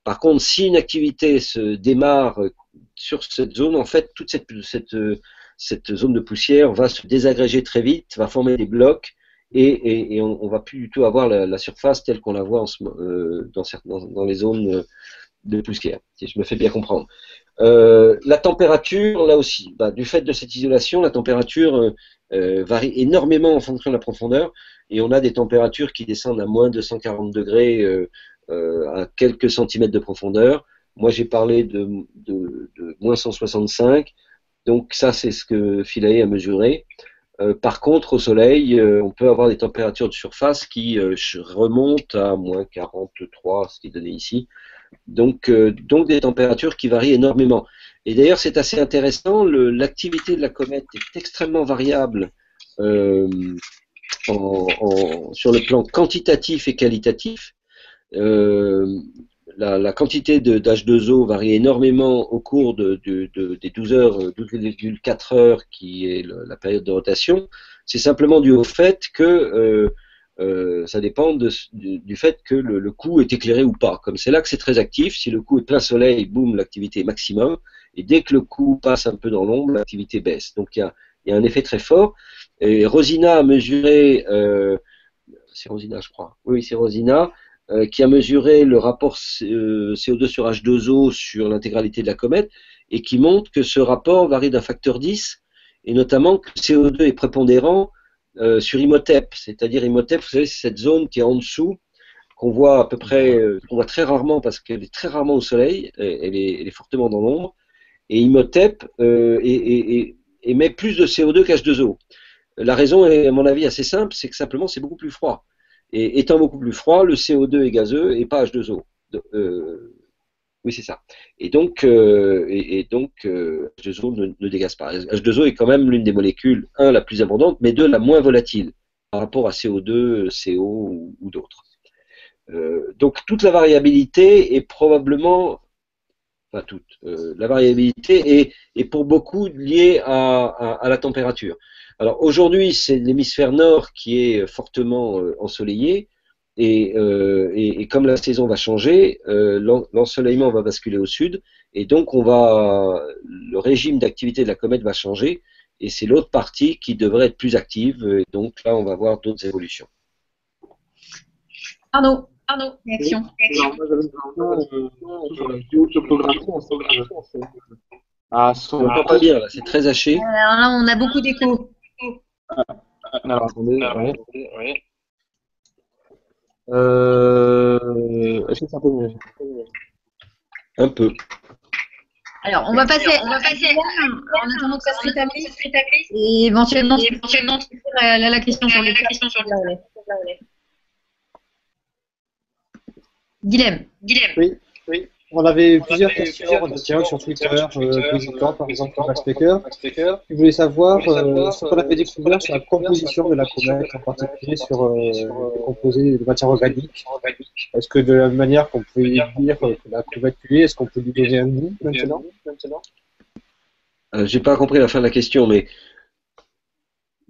Par contre, si une activité se démarre sur cette zone, en fait, toute cette zone de poussière va se désagréger très vite, va former des blocs, et on ne va plus du tout avoir la surface telle qu'on la voit dans les zones de poussière, si je me fais bien comprendre. La température, là aussi, du fait de cette isolation, la température varie énormément en fonction de la profondeur, et on a des températures qui descendent à moins 240 degrés à quelques centimètres de profondeur. Moi, j'ai parlé de moins 165, donc ça, c'est ce que Philae a mesuré. Par contre, au soleil, on peut avoir des températures de surface qui remontent à moins 43, ce qui est donné ici. Donc des températures qui varient énormément. Et d'ailleurs, c'est assez intéressant, l'activité de la comète est extrêmement variable sur le plan quantitatif et qualitatif. La quantité d'H2O varie énormément au cours des 12,4 heures qui est la période de rotation. C'est simplement dû au fait que ça dépend du fait que le coup est éclairé ou pas. Comme c'est là que c'est très actif, si le coup est plein soleil, boum, l'activité est maximum. Et dès que le coup passe un peu dans l'ombre, l'activité baisse. Donc il y a un effet très fort. Et Rosina a mesuré, c'est Rosina je crois, oui c'est Rosina, qui a mesuré le rapport CO2 sur H2O sur l'intégralité de la comète et qui montre que ce rapport varie d'un facteur 10 et notamment que CO2 est prépondérant sur Imhotep, c'est-à-dire Imhotep, vous savez, c'est cette zone qui est en dessous, qu'on voit à peu près, qu'on voit très rarement parce qu'elle est très rarement au soleil, elle est fortement dans l'ombre, et Imhotep émet plus de CO2 qu'H2O. La raison est, à mon avis, assez simple, c'est que simplement c'est beaucoup plus froid. Et étant beaucoup plus froid, le CO2 est gazeux et pas H2O. Oui, c'est ça. Et donc H2O ne dégaze pas. H2O est quand même l'une des molécules, la plus abondante, mais la moins volatile par rapport à CO2, CO ou d'autres. Donc toute la variabilité est probablement, enfin toute, la variabilité est pour beaucoup liée à la température. Alors aujourd'hui, c'est l'hémisphère nord qui est fortement ensoleillé, et comme la saison va changer, l'ensoleillement va basculer au sud, et donc le régime d'activité de la comète va changer, et c'est l'autre partie qui devrait être plus active, et donc là on va voir d'autres évolutions. Arnaud, réaction. Alors, moi, j'avais une question sur la géotopographie. On n'entend pas bien, là, c'est très haché. Alors là, on a beaucoup d'écho. Alors, attendez, ouais. Est-ce que c'est un peu mieux? Un peu. Alors, on va passer en attendant que ça se rétablisse, et éventuellement la question sur le relais. Guilhem. Oui. On avait plusieurs questions sur Twitter, Brigitte, par exemple, Max Becker. Je voulais savoir ce qu'on avait découvert sur la composition de la comète, en particulier sur les composés de matière organique. Est-ce que de la même manière qu'on pouvait dire que la comète puait, est-ce qu'on peut lui donner un goût maintenant? J'ai pas compris la fin de la question, mais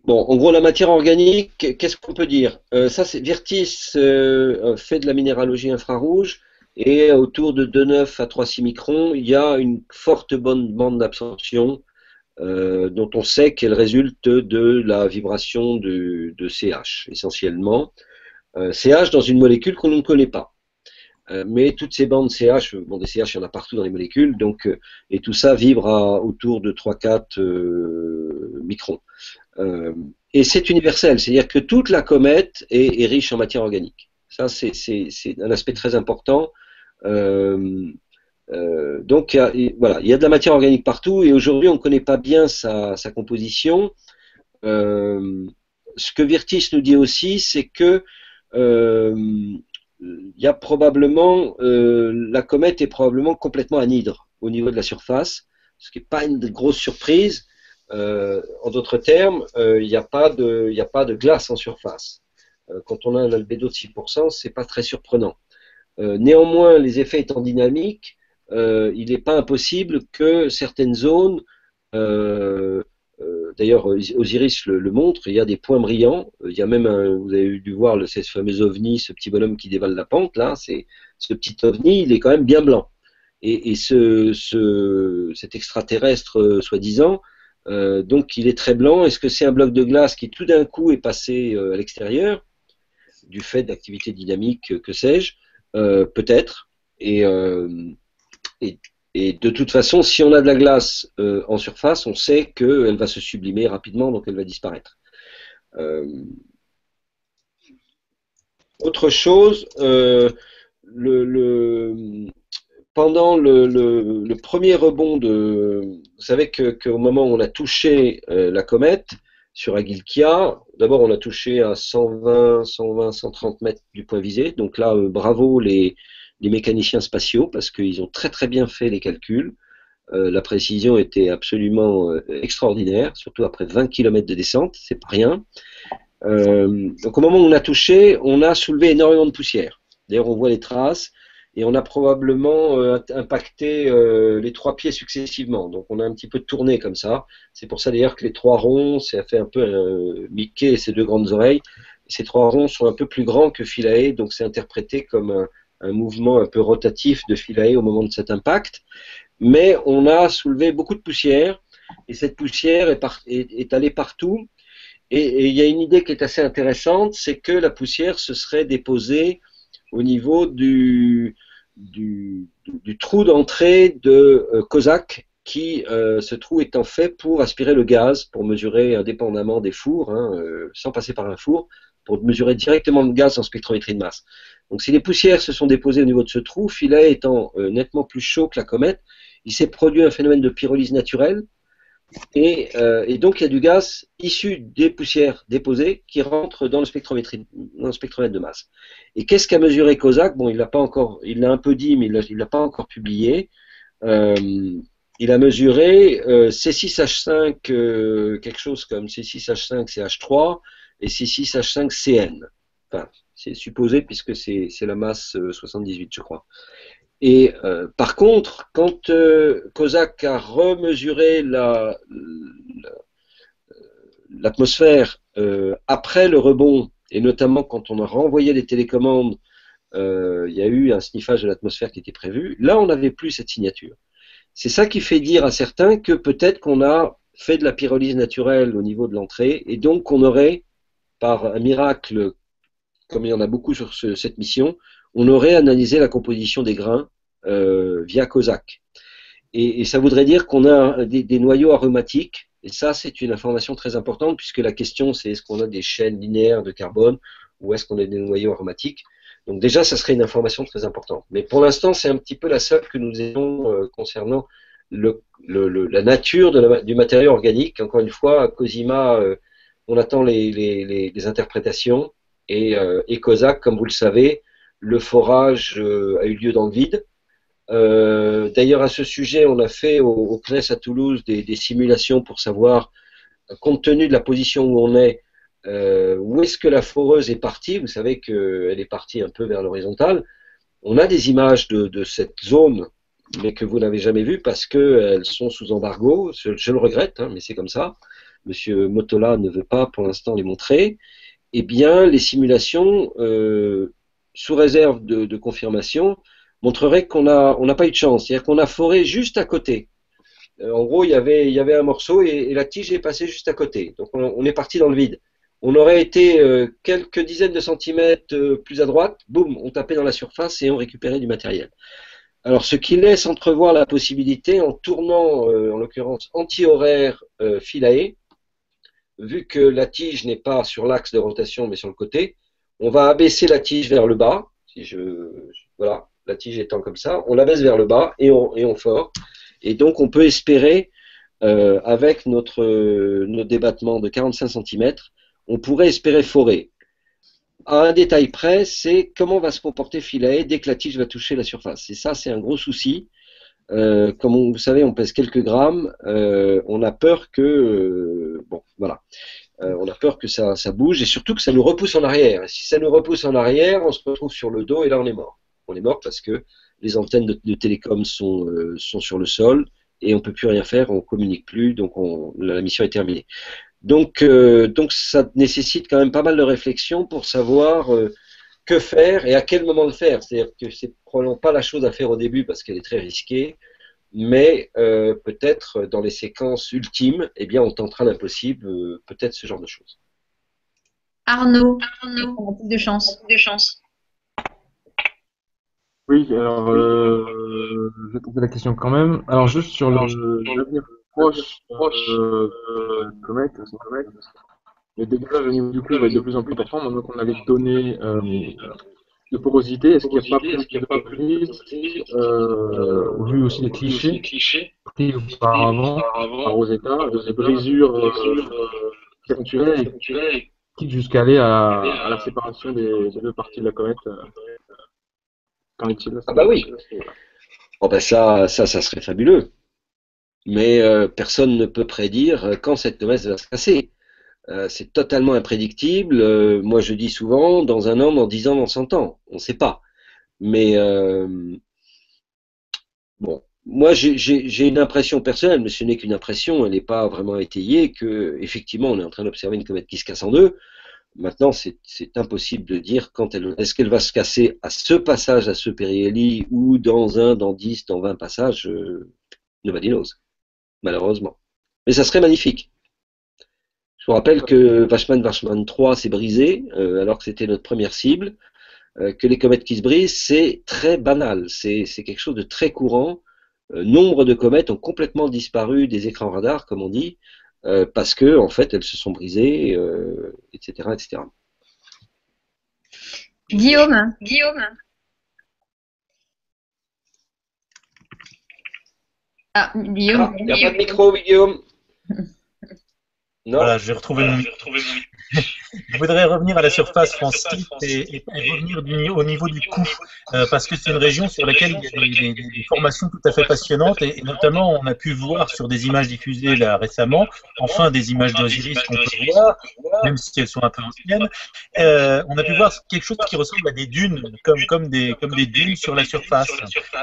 bon, en gros, la matière organique, qu'est-ce qu'on peut dire? Ça, c'est Virtis fait de la minéralogie infrarouge. Et autour de 2,9 à 3,6 microns, il y a une forte bonne bande d'absorption dont on sait qu'elle résulte de la vibration de CH, essentiellement. CH dans une molécule qu'on ne connaît pas. Mais toutes ces bandes CH, des CH, il y en a partout dans les molécules, donc, et tout ça vibre autour de 3-4 microns. Et c'est universel, c'est-à-dire que toute la comète est riche en matière organique. Ça, c'est un aspect très important. Donc, voilà, il y a de la matière organique partout et aujourd'hui, on ne connaît pas bien sa composition. Ce que Virtis nous dit aussi, c'est que il y a probablement, la comète est probablement complètement anhydre au niveau de la surface, ce qui n'est pas une grosse surprise. En d'autres termes, il n'y a pas de glace en surface. Quand on a un albédo de 6%, c'est pas très surprenant. Néanmoins, les effets étant dynamiques, il n'est pas impossible que certaines zones, d'ailleurs Osiris le montre, il y a des points brillants, il y a même vous avez dû voir ce fameux ovni, ce petit bonhomme qui dévale la pente, là, ce petit ovni, il est quand même bien blanc. Et cet extraterrestre soi-disant, donc il est très blanc. Est-ce que c'est un bloc de glace qui tout d'un coup est passé à l'extérieur, du fait d'activités dynamiques, que sais-je, peut-être. Et de toute façon, si on a de la glace en surface, on sait qu'elle va se sublimer rapidement, donc elle va disparaître. Autre chose, pendant le premier rebond vous savez qu'au moment où on a touché la comète sur Agilkia, d'abord on a touché à 120, 130 mètres du point visé, donc là bravo les mécaniciens spatiaux parce qu'ils ont très très bien fait les calculs. La précision était absolument extraordinaire, surtout après 20 km de descente, c'est pas rien. Donc au moment où on a touché, on a soulevé énormément de poussière. D'ailleurs on voit les traces. Et on a probablement impacté les 3 pieds successivement. Donc on a un petit peu tourné comme ça. C'est pour ça d'ailleurs que les 3 ronds, ça fait un peu Mickey et ses 2 grandes oreilles. Et ces 3 ronds sont un peu plus grands que Philae, donc c'est interprété comme un mouvement un peu rotatif de Philae au moment de cet impact. Mais on a soulevé beaucoup de poussière, et cette poussière est allée partout. Et il y a une idée qui est assez intéressante, c'est que la poussière se serait déposée au niveau du trou d'entrée de Kozak, qui, ce trou étant fait pour aspirer le gaz, pour mesurer indépendamment des fours, sans passer par un four, pour mesurer directement le gaz en spectrométrie de masse. Donc si les poussières se sont déposées au niveau de ce trou, Philae étant nettement plus chaud que la comète, il s'est produit un phénomène de pyrolyse naturelle, et donc il y a du gaz issu des poussières déposées qui rentre dans le spectromètre de masse. Et qu'est-ce qu'a mesuré Kozak? Bon, il l'a un peu dit, mais il l'a pas encore publié. Il a mesuré C6H5, quelque chose comme C6H5CH3 et C6H5CN. Enfin, c'est supposé puisque c'est la masse 78, je crois. Et par contre, quand Kozak a remesuré l'atmosphère après le rebond, et notamment quand on a renvoyé les télécommandes, il y a eu un sniffage de l'atmosphère qui était prévu, là on n'avait plus cette signature. C'est ça qui fait dire à certains que peut-être qu'on a fait de la pyrolyse naturelle au niveau de l'entrée, et donc qu'on aurait, par un miracle, comme il y en a beaucoup sur cette mission, on aurait analysé la composition des grains via Kozak. Et ça voudrait dire qu'on a des noyaux aromatiques, et ça c'est une information très importante, puisque la question c'est est-ce qu'on a des chaînes linéaires de carbone, ou est-ce qu'on a des noyaux aromatiques. Donc déjà ça serait une information très importante. Mais pour l'instant c'est un petit peu la seule que nous ayons concernant la nature du matériau organique. Encore une fois, à Cosima, on attend les interprétations, et Kozak, comme vous le savez, le forage a eu lieu dans le vide. D'ailleurs, à ce sujet, on a fait au CNES à Toulouse des simulations pour savoir, compte tenu de la position où on est, où est-ce que la foreuse est partie. Vous savez qu'elle est partie un peu vers l'horizontale. On a des images de cette zone, mais que vous n'avez jamais vues parce qu'elles sont sous embargo. Je le regrette, mais c'est comme ça. Monsieur Motola ne veut pas pour l'instant les montrer. Eh bien, les simulations, sous réserve de confirmation, montreraient qu'on n'a pas eu de chance. C'est-à-dire qu'on a foré juste à côté. En gros, il y avait un morceau et la tige est passée juste à côté. Donc, on est parti dans le vide. On aurait été quelques dizaines de centimètres plus à droite, boum, on tapait dans la surface et on récupérait du matériel. Alors, ce qui laisse entrevoir la possibilité, en tournant, en l'occurrence, anti-horaire Philae, vu que la tige n'est pas sur l'axe de rotation mais sur le côté, On va abaisser la tige vers le bas. Voilà, la tige étant comme ça, on l'abaisse vers le bas et on fore. Et donc on peut espérer, avec notre débattement de 45 cm, on pourrait espérer forer. À un détail près, c'est comment va se comporter Philae dès que la tige va toucher la surface. Et ça, c'est un gros souci. Comme vous savez, on pèse quelques grammes. On a peur que, bon, voilà, on a peur que ça bouge et surtout que ça nous repousse en arrière. Et si ça nous repousse en arrière, on se retrouve sur le dos et là, on est mort. On est mort parce que les antennes de télécom sont sur le sol et on peut plus rien faire, on communique plus, donc la mission est terminée. Donc ça nécessite quand même pas mal de réflexion pour savoir que faire et à quel moment le faire. C'est-à-dire que c'est probablement pas la chose à faire au début parce qu'elle est très risquée, mais peut-être dans les séquences ultimes, eh bien, on tentera l'impossible, peut-être ce genre de choses. Arnaud, on a plus de chance. Oui, alors je vais poser la question quand même. Alors juste sur l'avenir proche comète, le dégagage au niveau du cou va être de plus en plus important. Maintenant qu'on a les données de porosité, est-ce qu'il n'y a pas plus de risques, vu aussi les clichés pris auparavant par Rosetta, de ces brisures qui s'accentueraient et qui jusqu'à aller à la séparation des deux parties de la comète? Qu'en est-il à ce Ah bah oui. niveau-là? Oh bah ça serait fabuleux. Mais personne ne peut prédire quand cette comète va se casser. C'est totalement imprédictible. Moi, je dis souvent, dans 1 an, dans 10 ans, dans 100 ans. On ne sait pas. Mais bon, moi, j'ai une impression personnelle, mais ce n'est qu'une impression, elle n'est pas vraiment étayée, que effectivement, on est en train d'observer une comète qui se casse en deux. Maintenant, c'est impossible de dire quand est-ce qu'elle va se casser à ce passage, à ce périhélie, ou dans 1, dans 10, dans 20 passages, nobody knows, malheureusement. Mais ça serait magnifique. Je vous rappelle que Wachmann 3 s'est brisé, alors que c'était notre première cible, que les comètes qui se brisent, c'est très banal, c'est quelque chose de très courant. Nombre de comètes ont complètement disparu des écrans radars, comme on dit, parce que en fait, elles se sont brisées, etc., etc. Guillaume. Ah, Guillaume. Il n'y a pas de micro, Guillaume. Non. Voilà, j'ai retrouvé mon micro. Je voudrais revenir à la surface, Francis, et revenir au niveau du coût, parce que c'est une région sur laquelle il y a des formations tout à fait passionnantes, et notamment on a pu voir sur des images diffusées là récemment, enfin des images d'Osiris qu'on peut voir, même si elles sont un peu anciennes, on a pu voir quelque chose qui ressemble à des dunes, comme des dunes sur la surface.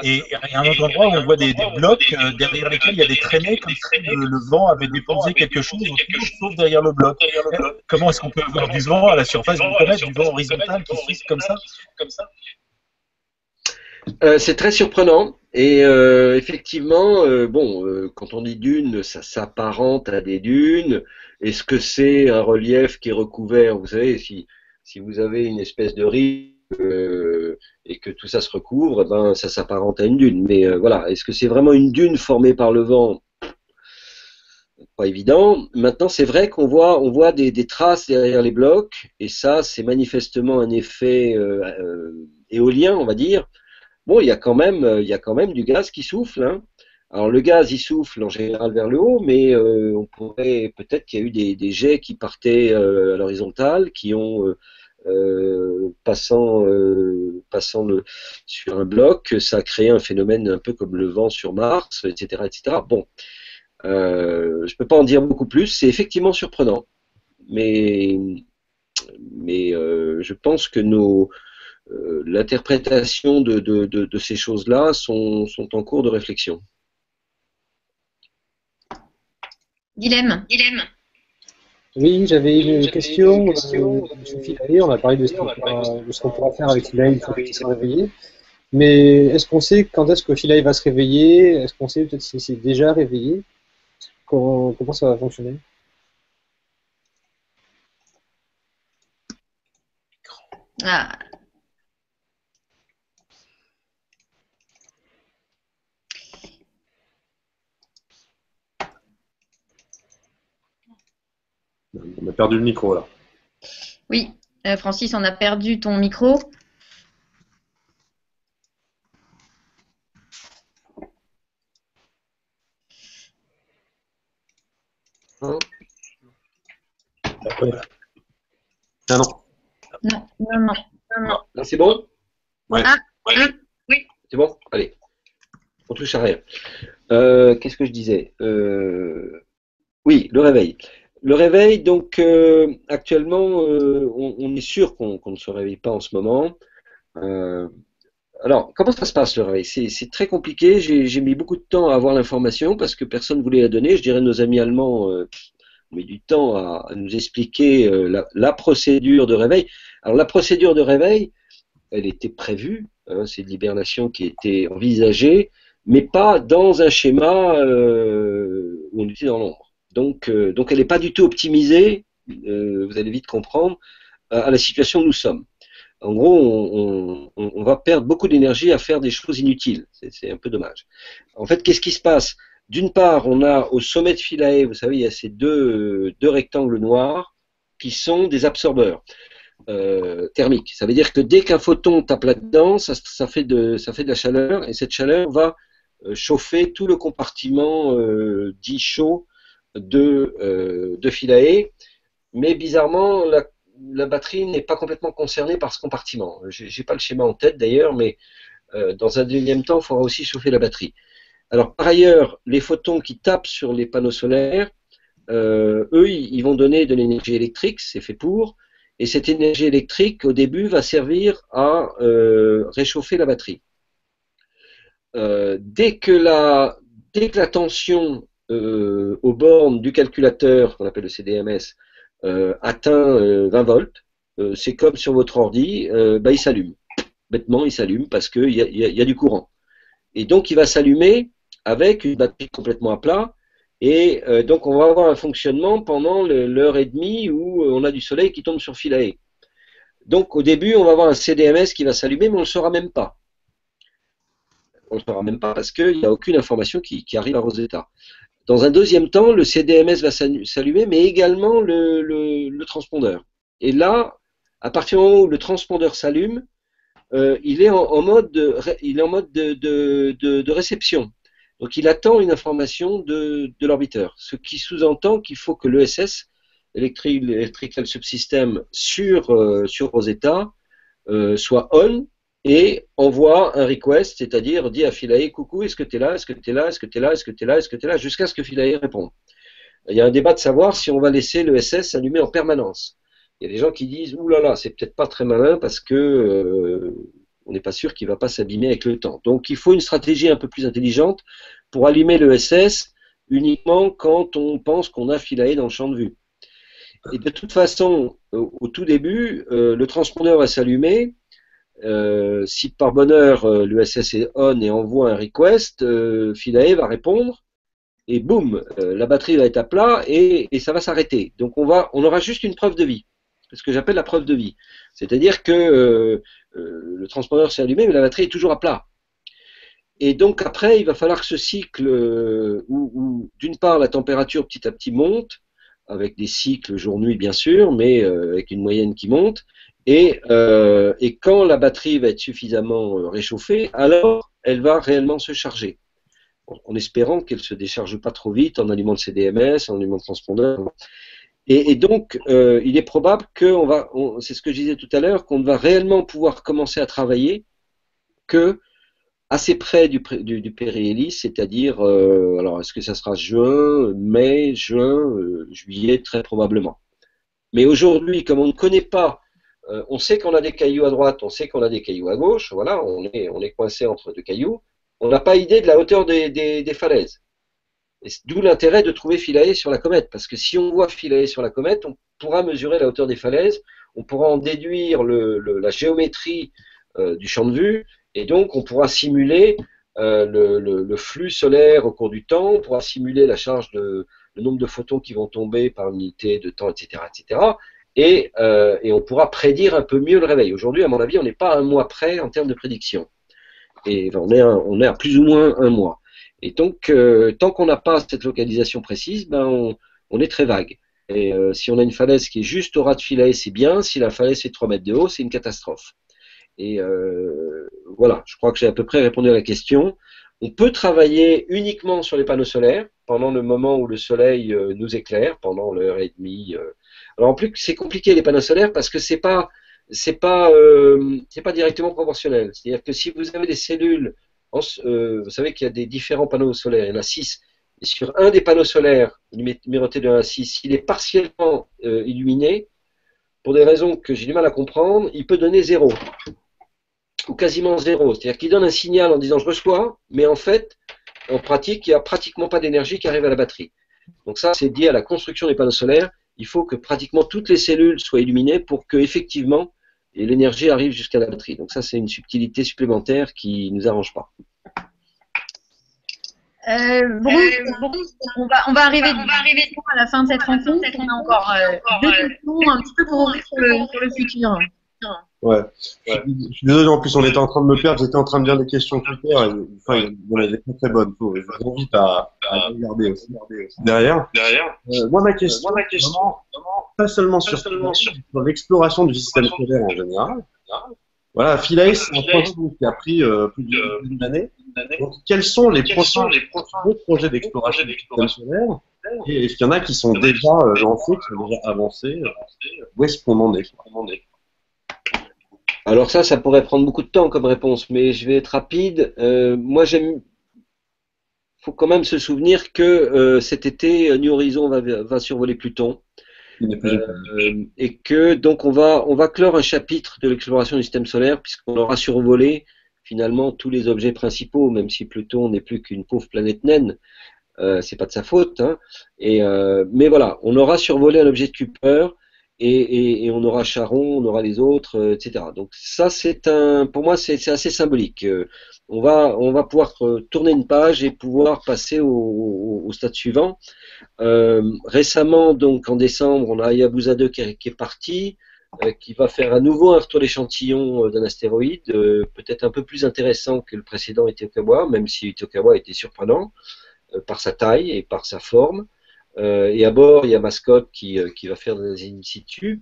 Et il y a un autre endroit où on voit des blocs derrière lesquels il y a des traînées, comme si le vent avait déposé quelque chose autour, sauf derrière le bloc. Comment est-ce qu'on peut avoir du vent à la surface d'une comète, du vent horizontal qui suit comme ça? C'est très surprenant et effectivement, quand on dit dunes, ça s'apparente à des dunes. Est-ce que c'est un relief qui est recouvert? Vous savez, si vous avez une espèce de rive et que tout ça se recouvre, ben ça s'apparente à une dune. Mais voilà, est-ce que c'est vraiment une dune formée par le vent? Pas évident. Maintenant, c'est vrai qu'on voit des traces derrière les blocs, et ça, c'est manifestement un effet éolien, on va dire. Bon, il y a quand même du gaz qui souffle, hein. Alors le gaz, il souffle en général vers le haut, mais on pourrait peut-être qu'il y a eu des jets qui partaient à l'horizontale, qui ont passant sur un bloc, ça a créé un phénomène un peu comme le vent sur Mars, etc., etc. Bon. Je ne peux pas en dire beaucoup plus, c'est effectivement surprenant, mais je pense que l'interprétation de ces choses-là sont en cours de réflexion. Guilhem. Oui, j'avais une question. Sur Philae, on a parlé de ce qu'on pourra faire avec Philae une fois qu'il sera réveillé. Mais est-ce qu'on sait quand est-ce que Philae va se réveiller? Est-ce qu'on sait peut-être si c'est déjà réveillé? Comment ça va fonctionner? Ah. On a perdu le micro là. Oui. Francis, on a perdu ton micro. Hein? Ah non. Non, non, non, non, non. Là, c'est bon? Ouais. Ah, Ouais. oui. C'est bon? Allez, on touche à rien. Qu'est-ce que je disais? Oui, le réveil. Le réveil, donc actuellement, on est sûr qu'on ne se réveille pas en ce moment. Alors, comment ça se passe le réveil? C'est très compliqué. J'ai mis beaucoup de temps à avoir l'information parce que personne ne voulait la donner. Je dirais nos amis allemands ont mis du temps à nous expliquer la procédure de réveil. Alors, la procédure de réveil, elle était prévue. Hein, c'est de l'hibernation qui était envisagée, mais pas dans un schéma où on était dans l'ombre. Donc elle n'est pas du tout optimisée, vous allez vite comprendre, à la situation où nous sommes. En gros, on va perdre beaucoup d'énergie à faire des choses inutiles. C'est un peu dommage. En fait, qu'est-ce qui se passe? D'une part, on a au sommet de Philae, vous savez, il y a ces deux rectangles noirs qui sont des absorbeurs thermiques. Ça veut dire que dès qu'un photon tape là-dedans, ça fait de la chaleur, et cette chaleur va chauffer tout le compartiment dit chaud de Philae. Mais bizarrement, la batterie n'est pas complètement concernée par ce compartiment. J'ai pas le schéma en tête d'ailleurs, mais dans un deuxième temps, il faudra aussi chauffer la batterie. Alors par ailleurs, les photons qui tapent sur les panneaux solaires, eux, ils vont donner de l'énergie électrique, c'est fait pour, et cette énergie électrique, au début, va servir à réchauffer la batterie. Dès que la tension aux bornes du calculateur, qu'on appelle le CDMS, atteint 20 volts, c'est comme sur votre ordi, il s'allume. Bêtement, il s'allume parce qu'il y a du courant. Et donc, il va s'allumer avec une batterie complètement à plat. Et donc, on va avoir un fonctionnement pendant l'heure et demie où on a du soleil qui tombe sur Philae. Donc, au début, on va avoir un CDMS qui va s'allumer, mais on ne le saura même pas. On ne le saura même pas parce qu'il n'y a aucune information qui arrive à Rosetta. Dans un deuxième temps, le CDMS va s'allumer, mais également le transpondeur. Et là, à partir du moment où le transpondeur s'allume, il est en mode de réception. Donc il attend une information de l'orbiteur, ce qui sous-entend qu'il faut que l'ESS, Electrical Subsystem, sur Rosetta, soit on et envoie un request, c'est-à-dire dit à Philae, coucou, est-ce que tu es là, est-ce que tu es là, est-ce que tu es là, est-ce que tu es là, est-ce que tu es là, jusqu'à ce que Philae réponde. Il y a un débat de savoir si on va laisser l'ESS s'allumer en permanence. Il y a des gens qui disent, ouh là là, c'est peut-être pas très malin parce que on n'est pas sûr qu'il ne va pas s'abîmer avec le temps. Donc il faut une stratégie un peu plus intelligente pour allumer l'ESS uniquement quand on pense qu'on a Philae dans le champ de vue. Et de toute façon, au tout début, le transpondeur va s'allumer. Si par bonheur l'ESS est on et envoie un request, Philae va répondre et boum, la batterie va être à plat et ça va s'arrêter. Donc on aura juste une preuve de vie, ce que j'appelle la preuve de vie. C'est-à-dire que le transpondeur s'est allumé mais la batterie est toujours à plat. Et donc après, il va falloir que ce cycle où d'une part la température petit à petit monte, avec des cycles jour-nuit bien sûr, mais avec une moyenne qui monte, et quand la batterie va être suffisamment réchauffée, alors elle va réellement se charger, en espérant qu'elle ne se décharge pas trop vite en allumant le CDMS, en allumant le transpondeur. Et donc, il est probable c'est ce que je disais tout à l'heure, qu'on ne va réellement pouvoir commencer à travailler que assez près du périhélice, c'est-à-dire, alors est-ce que ça sera juin, mai, juin, juillet, très probablement. Mais aujourd'hui, comme on ne connaît pas, on sait qu'on a des cailloux à droite, on sait qu'on a des cailloux à gauche, voilà, on est coincé entre deux cailloux, on n'a pas idée de la hauteur des falaises. D'où l'intérêt de trouver Philae sur la comète, parce que si on voit Philae sur la comète, on pourra mesurer la hauteur des falaises, on pourra en déduire la géométrie du champ de vue, et donc on pourra simuler le flux solaire au cours du temps, on pourra simuler la charge le nombre de photons qui vont tomber par unité de temps, etc., etc., et on pourra prédire un peu mieux le réveil. Aujourd'hui, à mon avis, on n'est pas à un mois près en termes de prédiction, et on est à plus ou moins un mois. Et donc, tant qu'on n'a pas cette localisation précise, on est très vague. Et si on a une falaise qui est juste au ras de Philae, c'est bien. Si la falaise fait 3 mètres de haut, c'est une catastrophe. Et voilà, je crois que j'ai à peu près répondu à la question. On peut travailler uniquement sur les panneaux solaires pendant le moment où le soleil nous éclaire, pendant l'heure et demie. Alors en plus, c'est compliqué les panneaux solaires parce que c'est pas directement proportionnel. C'est-à-dire que si vous avez des cellules, vous savez qu'il y a des différents panneaux solaires, il y en a 6. Et sur un des panneaux solaires, numéroté de 1 à 6, il est partiellement illuminé, pour des raisons que j'ai du mal à comprendre, il peut donner 0 ou quasiment 0. C'est-à-dire qu'il donne un signal en disant je reçois, mais en fait, en pratique, il n'y a pratiquement pas d'énergie qui arrive à la batterie. Donc ça, c'est lié à la construction des panneaux solaires. Il faut que pratiquement toutes les cellules soient illuminées pour que effectivement l'énergie arrive jusqu'à la batterie. Donc ça, c'est une subtilité supplémentaire qui ne nous arrange pas. On va arriver à la fin de cette rencontre. On a encore 2 questions un petit peu pour ouvrir sur le futur. Ouais. Je suis désolé, en plus on était en train de me perdre, j'étais en train de lire les questions Twitter et enfin, il y en avait très très bonnes. Je vous invite à regarder aussi. Derrière. Moi ma question, vraiment, pas seulement sur l'exploration du système solaire en général. Voilà, Philae, c'est un projet qui a pris plus d'une année. Donc, quels sont les prochains projets d'exploration du système solaire? Et est-ce qu'il y en a qui sont déjà lancés, qui sont déjà avancés? Où est-ce qu'on en est? Alors ça pourrait prendre beaucoup de temps comme réponse, mais je vais être rapide. Moi, faut quand même se souvenir que cet été, New Horizons va survoler Pluton. Et que donc on va clore un chapitre de l'exploration du système solaire puisqu'on aura survolé finalement tous les objets principaux, même si Pluton n'est plus qu'une pauvre planète naine, c'est pas de sa faute, hein. Mais voilà, on aura survolé un objet de Kuiper et on aura Charon, on aura les autres, etc. Donc ça pour moi c'est assez symbolique. On va pouvoir tourner une page et pouvoir passer au stade suivant. Récemment, donc en décembre, on a Hayabusa 2 qui est parti, qui va faire à nouveau un retour d'échantillon d'un astéroïde, peut-être un peu plus intéressant que le précédent Itokawa, même si Itokawa était surprenant par sa taille et par sa forme. Et à bord, il y a Mascot qui va faire des in situ.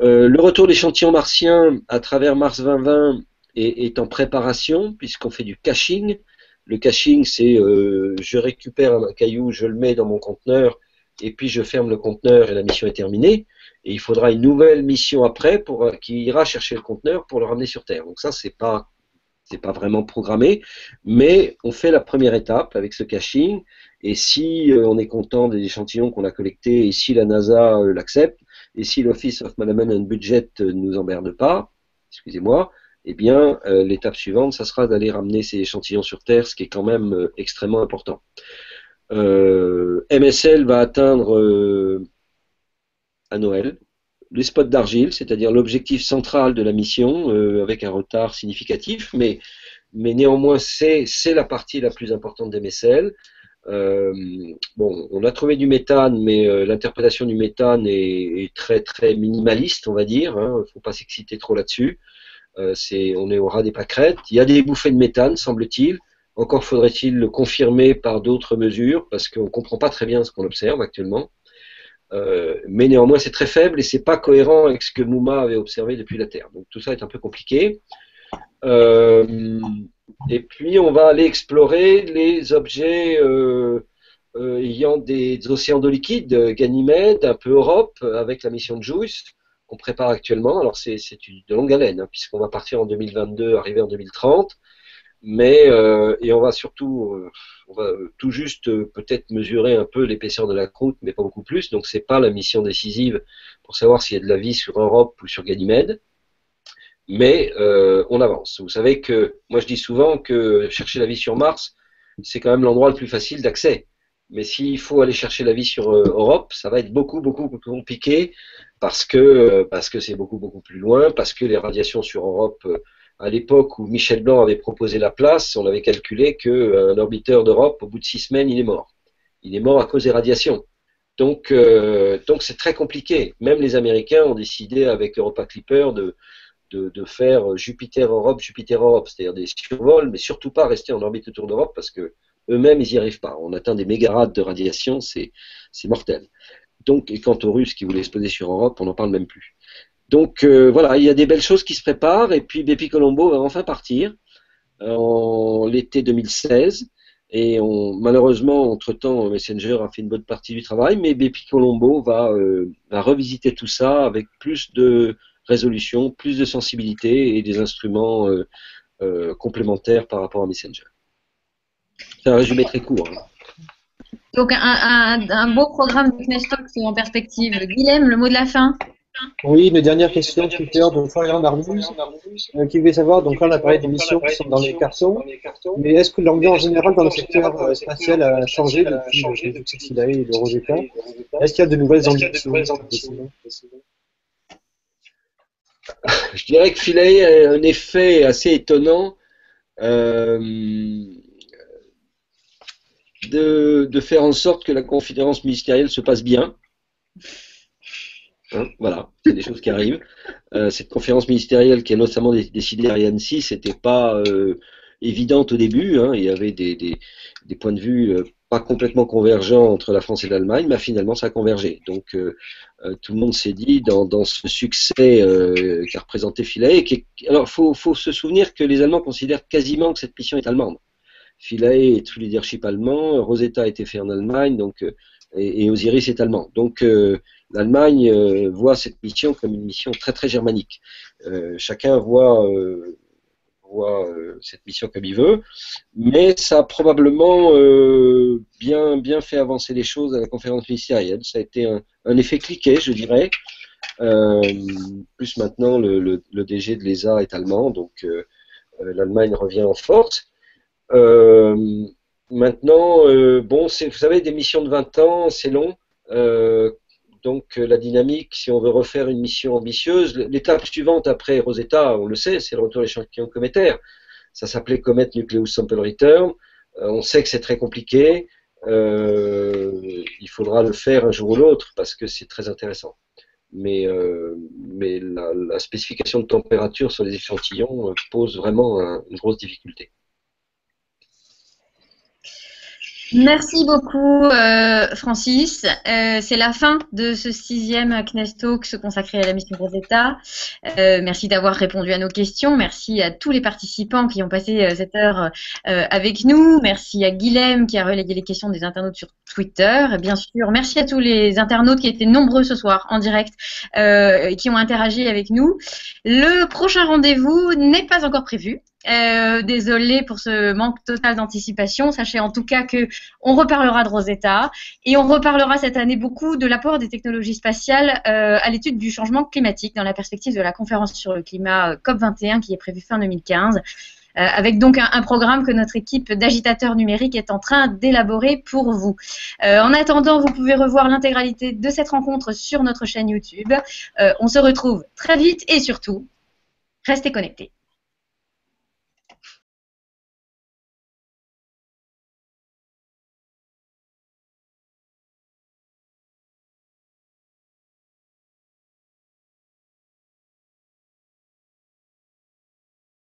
Le retour d'échantillon martien à travers Mars 2020 est en préparation, puisqu'on fait du caching. Le caching, c'est je récupère un caillou, je le mets dans mon conteneur, et puis je ferme le conteneur et la mission est terminée. Et il faudra une nouvelle mission après qui ira chercher le conteneur pour le ramener sur Terre. Donc ça, c'est pas vraiment programmé, mais on fait la première étape avec ce caching. Et si on est content des échantillons qu'on a collectés, et si la NASA l'accepte, et si l'Office of Management and Budget ne nous emmerde pas, excusez-moi, eh bien, l'étape suivante, ça sera d'aller ramener ces échantillons sur Terre, ce qui est quand même extrêmement important. MSL va atteindre à Noël les spots d'argile, c'est-à-dire l'objectif central de la mission, avec un retard significatif, mais néanmoins, c'est la partie la plus importante d'MSL. Bon, on a trouvé du méthane, mais l'interprétation du méthane est très très minimaliste, on va dire. Il ne faut pas s'exciter trop là-dessus. On est au ras des pâquerettes. Il y a des bouffées de méthane, semble-t-il. Encore faudrait-il le confirmer par d'autres mesures, parce qu'on ne comprend pas très bien ce qu'on observe actuellement. Mais néanmoins, c'est très faible et c'est pas cohérent avec ce que Mouma avait observé depuis la Terre. Donc tout ça est un peu compliqué. Et puis on va aller explorer les objets ayant des océans d'eau liquide, Ganymède, un peu Europe, avec la mission de JUICE qu'on prépare actuellement. Alors c'est de longue haleine, hein, puisqu'on va partir en 2022, arriver en 2030. Et on va surtout, on va tout juste peut-être mesurer un peu l'épaisseur de la croûte, mais pas beaucoup plus. Donc c'est pas la mission décisive pour savoir s'il y a de la vie sur Europe ou sur Ganymède. Mais on avance. Vous savez que moi je dis souvent que chercher la vie sur Mars, c'est quand même l'endroit le plus facile d'accès. Mais s'il faut aller chercher la vie sur Europe, ça va être beaucoup beaucoup plus compliqué parce que c'est beaucoup beaucoup plus loin, parce que les radiations sur Europe à l'époque où Michel Blanc avait proposé la place, on avait calculé qu'un orbiteur d'Europe, au bout de 6 semaines, il est mort. Il est mort à cause des radiations. Donc c'est très compliqué. Même les Américains ont décidé avec Europa Clipper de faire Jupiter-Europe, Jupiter-Europe, c'est-à-dire des survols, mais surtout pas rester en orbite autour d'Europe parce que eux-mêmes, ils n'y arrivent pas. On atteint des mégarades de radiation, c'est mortel. Donc, et quant aux Russes qui voulaient se poser sur Europe, on n'en parle même plus. Donc voilà, il y a des belles choses qui se préparent, et puis Bepi Colombo va enfin partir en l'été 2016. Et malheureusement, entre-temps, Messenger a fait une bonne partie du travail, mais Bepi Colombo va revisiter tout ça avec plus de résolution, plus de sensibilité et des instruments complémentaires par rapport à Messenger. C'est un résumé très court. Hein. Donc un beau programme de Knestox en perspective. Guilhem, le mot de la fin? Oui, une dernière question Twitter de Florian Marmuse qui voulait savoir, donc là on a parlé des missions qui sont dans les cartons, mais est-ce que l'ambiance générale dans le secteur spatial a changé depuis le succès de Philae et de Rosetta? Est-ce qu'il y a de nouvelles ambitions? Je dirais que Philae a un effet assez étonnant de faire en sorte que la conférence ministérielle se passe bien. Hein, voilà, c'est des choses qui arrivent. Cette conférence ministérielle qui a notamment décidé à Annecy, c'était pas évidente au début. Hein, il y avait des points de vue pas complètement convergents entre la France et l'Allemagne, mais finalement ça a convergé. Donc tout le monde s'est dit dans ce succès qu'a représenté Philae. Alors faut se souvenir que les Allemands considèrent quasiment que cette mission est allemande. Philae est sous leadership allemand, Rosetta a été fait en Allemagne, donc et Osiris est allemand. Donc l'Allemagne voit cette mission comme une mission très très germanique. Chacun voit cette mission comme il veut, mais ça a probablement bien fait avancer les choses à la conférence ministérielle. Ça a été un effet cliquet, je dirais. Plus maintenant, le DG de l'ESA est allemand, donc l'Allemagne revient en force. Maintenant, bon, vous savez, des missions de 20 ans, c'est long. Donc la dynamique, si on veut refaire une mission ambitieuse, l'étape suivante après Rosetta, on le sait, c'est le retour des échantillons cométaires. Ça s'appelait Comet Nucleus Sample Return. On sait que c'est très compliqué. Il faudra le faire un jour ou l'autre parce que c'est très intéressant. Mais la spécification de température sur les échantillons pose vraiment une grosse difficulté. Merci beaucoup Francis. C'est la fin de ce 6e Knestox consacré à la mission Rosetta. Merci d'avoir répondu à nos questions. Merci à tous les participants qui ont passé cette heure avec nous. Merci à Guilhem qui a relayé les questions des internautes sur Twitter. Et bien sûr, merci à tous les internautes qui étaient nombreux ce soir en direct et qui ont interagi avec nous. Le prochain rendez-vous n'est pas encore prévu. Désolée pour ce manque total d'anticipation. Sachez en tout cas que on reparlera de Rosetta et on reparlera cette année beaucoup de l'apport des technologies spatiales à l'étude du changement climatique dans la perspective de la conférence sur le climat COP21 qui est prévue fin 2015. Avec donc un programme que notre équipe d'agitateurs numériques est en train d'élaborer pour vous. En attendant, vous pouvez revoir l'intégralité de cette rencontre sur notre chaîne YouTube. On se retrouve très vite et surtout, restez connectés.